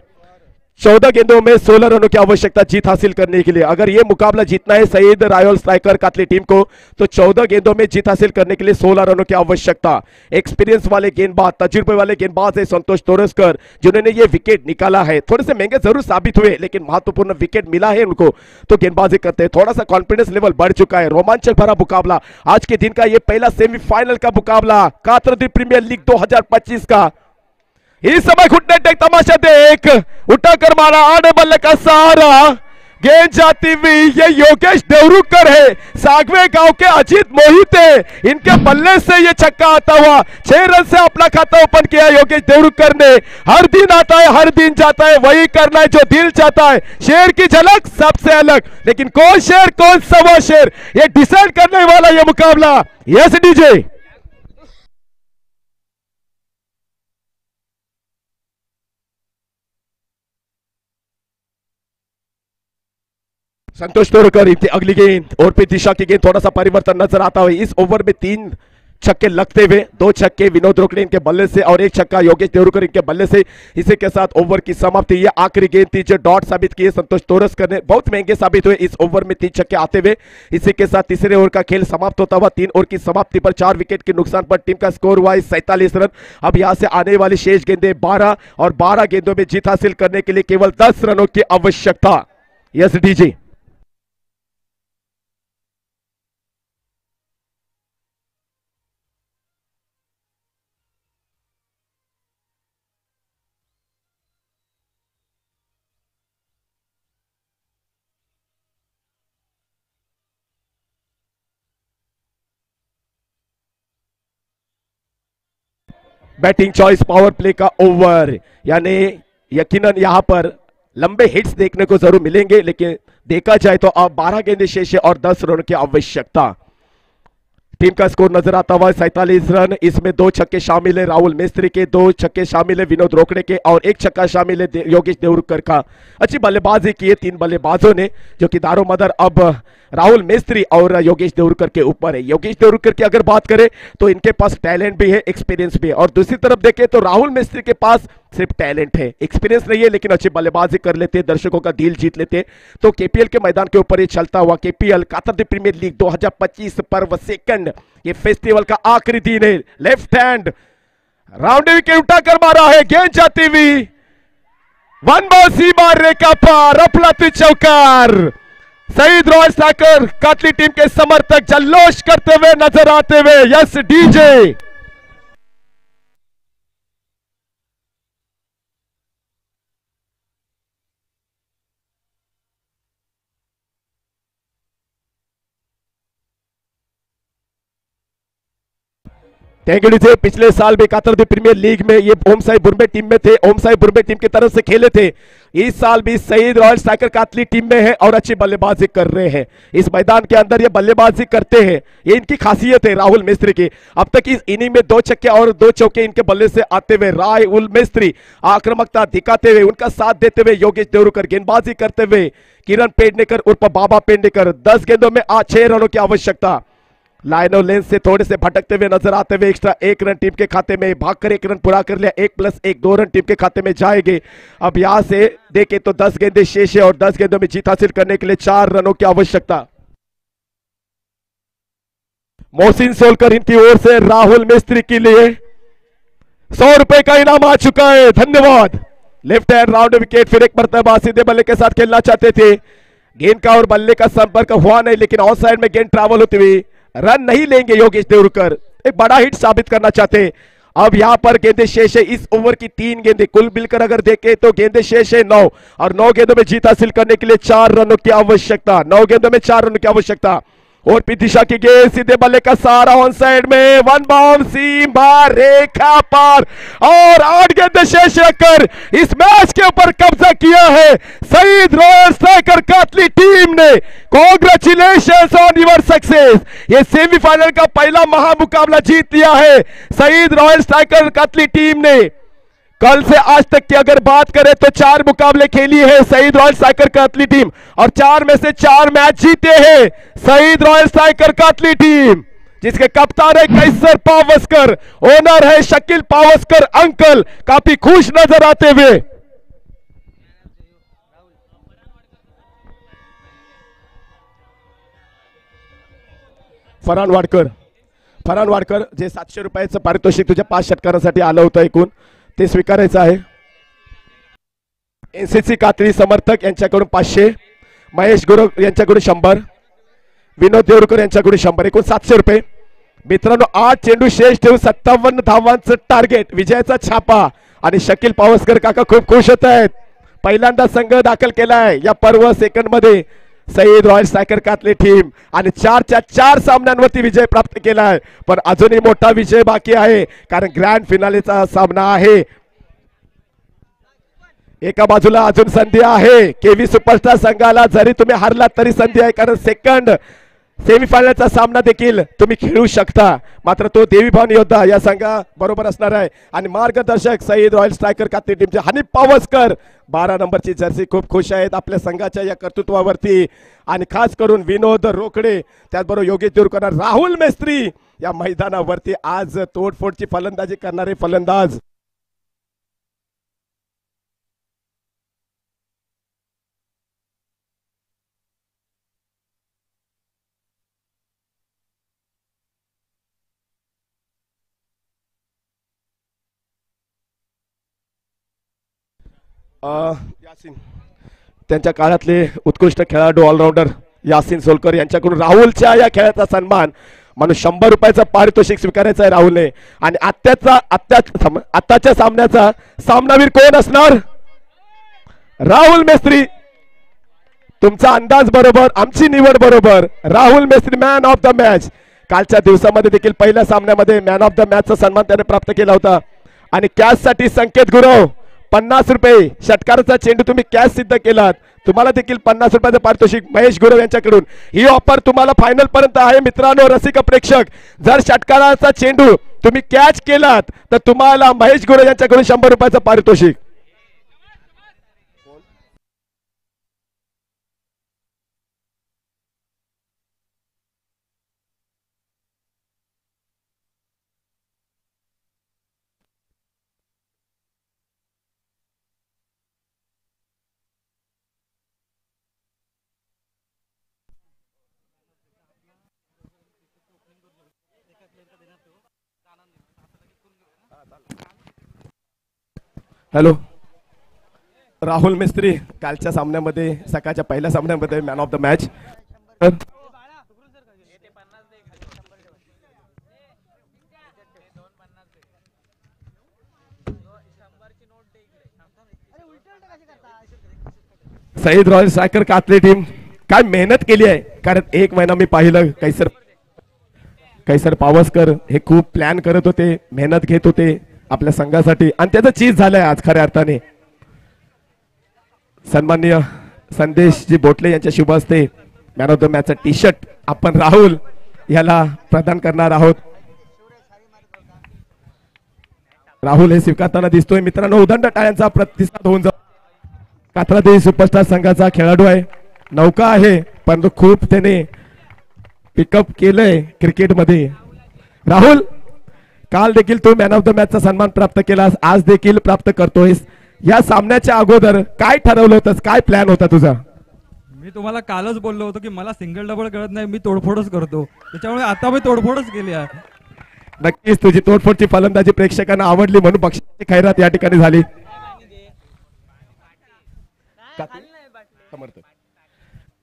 Speaker 2: 14 गेंदों में 16 रनों की आवश्यकता जीत हासिल करने के लिए। अगर ये मुकाबला जीतना है Saeed royal striker Katli team को तो 14 गेंदों में जीत हासिल करने के लिए 16 रनों की आवश्यकता। एक्सपीरियंस वाले गेंदबाज, तजुर्बे वाले गेंदबाज है संतोष तोरसकर, जिन्होंने ये विकेट निकाला है। थोड़े से महंगे जरूर साबित हुए लेकिन महत्वपूर्ण विकेट मिला है उनको, तो गेंदबाजी करते हैं। थोड़ा सा कॉन्फिडेंस लेवल बढ़ चुका है। रोमांचक भरा मुकाबला आज के दिन का, ये पहला सेमीफाइनल का मुकाबला कातरदी प्रीमियर लीग 2025 का। इस समय घुटने टेक तमाशा देख, उठाकर मारा आने बल्ले का सहारा, गेंद जाती हुई, ये योगेश देवरुकर है, सागवे गांव के अजीत मोहिते, इनके बल्ले से ये छक्का आता हुआ 6 रन से अपना खाता ओपन किया योगेश देवरुकर ने। हर दिन आता है, हर दिन जाता है, वही करना है जो दिल चाहता है। शेर की झलक सबसे अलग, लेकिन कौन शेर कौन सवा शेर, ये डिसाइड करने वाला ये मुकाबला। Yes DJ. संतोष तोरकर अगली गेंद और फिर दिशा की गेंद, थोड़ा सा परिवर्तन नजर आता है। इस ओवर में 3 छक्के लगते हुए, 2 छक्के विनोद रोकड़े इनके बल्ले से और 1 छक्का योगेश देवरुकर इनके बल्ले से। इसी के साथ ओवर की समाप्ति। ये आखिरी गेंद थी जो डॉट साबित किए संतोष तोरसकर ने, बहुत महंगे साबित हुए इस ओवर में 3 छक्के आते हुए। इसी के साथ तीसरे ओवर का खेल समाप्त होता हुआ 3 ओवर की समाप्ति पर 4 विकेट के नुकसान पर टीम का स्कोर हुआ 47 रन। अब यहां से आने वाली शेष गेंदें 12 और 12 गेंदों में जीत हासिल करने के लिए केवल 10 रनों की आवश्यकता। Yes DJ. Batting choice power play का ओवर, यानी यकीनन यहां पर लंबे हिट्स देखने को जरूर मिलेंगे, लेकिन देखा जाए तो अब 12 गेंदें शेष है और 10 रन की आवश्यकता। टीम का स्कोर नजर आता हुआ 47 रन। इसमें 2 छक्के शामिल है राहुल मिस्त्री के, 2 छक्के शामिल है विनोद रोकड़े के और 1 छक्का शामिल है योगेश देवरुकर का। अच्छी बल्लेबाजी की है 3 बल्लेबाजों ने, जो कि दारोमदार अब राहुल मिस्त्री और योगेश देवरुकर के ऊपर है। योगेश देवरुकर की अगर बात करें तो इनके पास टैलेंट भी है, एक्सपीरियंस भी है, और दूसरी तरफ देखें तो राहुल मिस्त्री के पास सिर्फ टैलेंट है, एक्सपीरियंस नहीं है, लेकिन अच्छी बल्लेबाजी कर लेते हैं, दर्शकों का दिल जीत लेते हैं। तो केपीएल के मैदान के ऊपर ये चलता हुआ केपीएल कातरदी प्रीमियर लीग 2025 पर्व सेकंड, ये फेस्टिवल का आखिरी दिन है। लेफ्ट हैंड राउंड विकेट उठाकर मारा है, गेंद जाती हुई 1 बॉल सीमा रेखा पार, अपलाती चौकार। Saeed royal striker Katli team के समर्थक जल्लोष करते हुए नजर आते हुए। Yes DJ. Thank you DJ. पिछले साल भी कातरदी प्रीमियर लीग में ये ओम साई बुरबे टीम में थे, ओम साई बुरबे टीम की तरफ से खेले थे। इस साल भी Saeed royal striker Katli team में है और अच्छी बल्लेबाजी कर रहे हैं। इस मैदान के अंदर ये बल्लेबाजी करते हैं, ये इनकी खासियत है राहुल मिस्त्री की। अब तक इस इनिंग में 2 छक्के और 2 चौके इनके बल्ले से आते हुए राहुल मिस्त्री आक्रामकता दिखाते हुए, उनका साथ देते हुए योगेश देवरुकर गेंदबाजी करते हुए, किरण पेडनेकर उर्फ बाबा पेडनेकर 10 गेंदों में 6 रनों की आवश्यकता। लाइन और लेंथ से थोड़े से भटकते हुए नजर आते हुए एक्स्ट्रा 1 रन टीम के खाते में, भागकर 1 रन पूरा कर लिया, 1+1 2 रन टीम के खाते में जाएंगे। अब यहां से देखें तो 10 गेंदें शेष है और 10 गेंदों में जीत हासिल करने के लिए 4 रनों की आवश्यकता। मोहसिन सोलकर इनकी ओर से राहुल मिस्त्री के लिए 100 रुपए का इनाम आ चुका है, धन्यवाद। लेफ्ट हैंड राउंड विकेट, फिर एक मरतबा सीधे बल्ले के साथ खेलना चाहते थे, गेंद का और बल्ले का संपर्क हुआ नहीं, लेकिन ऑफ साइड में गेंद ट्रैवल होती हुई रन नहीं लेंगे योगेश देवरुकर, एक बड़ा हिट साबित करना चाहते हैं। अब यहां पर गेंदे शेष है, इस ओवर की 3 गेंदें कुल मिलकर अगर देखें तो गेंदे शेष है 9 और 9 गेंदों में जीत हासिल करने के लिए 4 रनों की आवश्यकता। 9 गेंदों में 4 रनों की आवश्यकता। और पी दिशा की गेंद सीधे बल्ले का सहारा ऑन साइड में, 1 बॉल सीमा रेखा पार और 8 गेंदें शेष रखकर इस मैच के ऊपर कब्जा किया है Saeed royal striker Katli team ने। Congratulations on your success. ये सेमीफाइनल का पहला महामुकाबला जीत लिया है Saeed royal striker Katli team ने। कल से आज तक की अगर बात करें तो 4 मुकाबले खेली है Saeed royal striker Katli team और 4 में से 4 मैच जीते हैं Saeed royal striker Katli team, जिसके कप्तान है कैसर पावस्कर, ओनर है शकील पावस्कर अंकल, काफी खुश नजर आते हुए। फरान वाडकर जे 700 रुपयाचं पारितोषिक तुझ्या 5 षटकारांसाठी आलं होतं एकूण ते स्वीकारायचं आहे. एनसीसी कात्री समर्थक यांच्याकडून 500, महेश गुरव यांच्याकडून 100, विनोद देवरकर यांच्याकडून 100, एकूण 700 रुपये. मित्रांनो 8 चेंडू शेष ठेवून 57 धावांचं टार्गेट, विजयाचा छापा आणि शकील पावसकर काका खूप खुश होत आहेत. पहिल्यांदा संघ दाखल केलाय या पर्व सेकंड मध्ये Saeed royal striker Katle team आणि 4च्या 4 सामन्यांवरती विजय प्राप्त केलाय. पण अजूनही मोठा विजय बाकी आहे कारण ग्रँड फिनालेचा सामना आहे. एका बाजूला अजून संधी आहे केवी सुपरस्टार संघाला, जरी तुम्ही हरलात तरी संधी आहे कारण सेकंड सेमीफायनलचा सामना देखील तुम्ही खेळू शकता. मात्र तो देवी भवानी योद्धा या संघा बरोबर असणार आहे आणि मार्गदर्शक सईद रॉयल स्ट्रायकर कातरी टीमचे हनीफ पावसकर 12 नंबरची जर्सी खूप खुश आहेत आपल्या संघाच्या या कर्तृत्वावरती आणि खास करून विनोद रोकडे त्याचबरोबर योगेश देवरकर, राहुल मेस्त्री या मैदानावरती आज तोडफोडची फलंदाजी करणारे फलंदाज. यासिन त्यांच्या काळातले उत्कृष्ट खेळाडू ऑलराऊंडर यासिन सोलकर यांच्याकडून राहुलच्या या खेळाचा सन्मान म्हणून 100 रुपयाचं पारितोषिक स्वीकारायचं आहे राहुलने. आणि आत्ताच्या सामन्याचा सामनावीर कोण असणार? राहुल मेस्त्री. तुमचा अंदाज बरोबर, आमची निवड बरोबर. Rahul Mestri man of the match. कालच्या दिवसामध्ये देखील पहिल्या सामन्यामध्ये मॅन ऑफ द मॅचचा सन्मान त्याने प्राप्त केला होता. आणि कॅश साठी संकेत गुरव 50 रुपये, षटकाराचा चेंडू तुम्ही कॅश सिद्ध केलात, तुम्हाला देखील 50 रुपयाचं पारितोषिक महेश गुरव यांच्याकडून. ही ऑफर तुम्हाला फायनल पर्यंत आहे मित्रांनो. रसिक प्रेक्षक, जर षटकाराचा चेंडू तुम्ही कॅच केलात तर तुम्हाला महेश गुरव यांच्याकडून 100 रुपयाचं पारितोषिक. हॅलो, राहुल मिस्त्री कालच्या सामन्यामध्ये, सकाळच्या पहिल्या सामन्यामध्ये man of the match. Saeed royal striker Katle team काय मेहनत केली आहे, कारण 1 महिना मी पाहिलं कैसर पावसकर हे खूप प्लॅन करत होते, मेहनत घेत होते आपल्या संघासाठी आणि त्याचं चीज झालंय आज खऱ्या अर्थाने. सन्माननीय संदेशजी बोटले यांच्या शुभ हस्ते मॅन ऑफ द मॅचचा टी शर्ट आपण राहुल याला प्रदान करणार आहोत. राहुल हे स्वीकारताना दिसतोय मित्रांनो. उदंड टाळ्यांचा प्रतिसाद होऊन जातो. कात्रादेवी सुपरस्टार संघाचा खेळाडू आहे, नौका आहे, परंतु खूप त्याने पिकअप केलंय क्रिकेटमध्ये. राहुल, काल देखील तू मॅन ऑफ द मॅचचा सन्मान प्राप्त केलास, आज देखील प्राप्त करतोयस. या सामन्याच्या अगोदर काय ठरवलं होतंस, काय प्लॅन होता तुझा?
Speaker 3: मी तुम्हाला कालच बोललो होतो की मला सिंगल डबल कळत नाही, मी तोडफोडच करतो, त्याच्यामुळे आता मी तोडफोडच केली आहे.
Speaker 2: नक्कीच तुझी तोडफोडची फलंदाजी प्रेक्षकांना आवडली म्हणून बक्षिसाची खैरात या ठिकाणी झाली.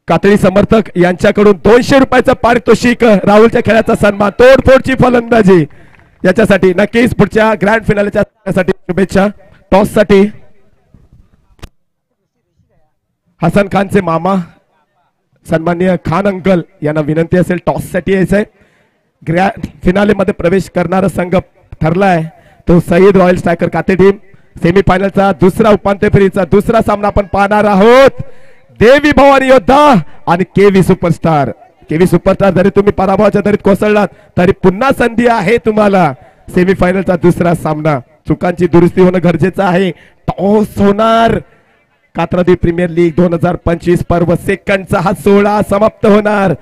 Speaker 2: कातळी समर्थक यांच्याकडून 200 रुपयाचं पारितोषिक, राहुलच्या खेळाचा सन्मान, तोडफोडची फलंदाजी याच्यासाठी. नक्कीच पुढच्या ग्रँड फिनालेच्या शुभेच्छा. टॉस साठी हसन खानचे मामा सन्माननीय खान अंकल यांना विनंती असेल टॉस साठी यायचंय. ग्रँड फिनाले मध्ये प्रवेश करणारा संघ ठरलाय तो सईद रॉयल स्ट्रायकर काते टीम. सेमीफायनलचा दुसरा उपांत्य फेरीचा दुसरा सामना आपण पाहणार आहोत. देवी भवानी योद्धा आणि केवी सुपरस्टार. केवी सुपरस्टार जरी तुम्ही पराभवाच्या दरीत कोसळलात तरी पुन्हा संधी आहे तुम्हाला. सेमीफायनलचा दुसरा सामना, चुकांची दुरुस्ती होणं गरजेचं आहे. टॉस होणार. कात्रादी प्रीमियर लीग 2025 पर्व सेकंडचा हा सोहळा समाप्त होणार.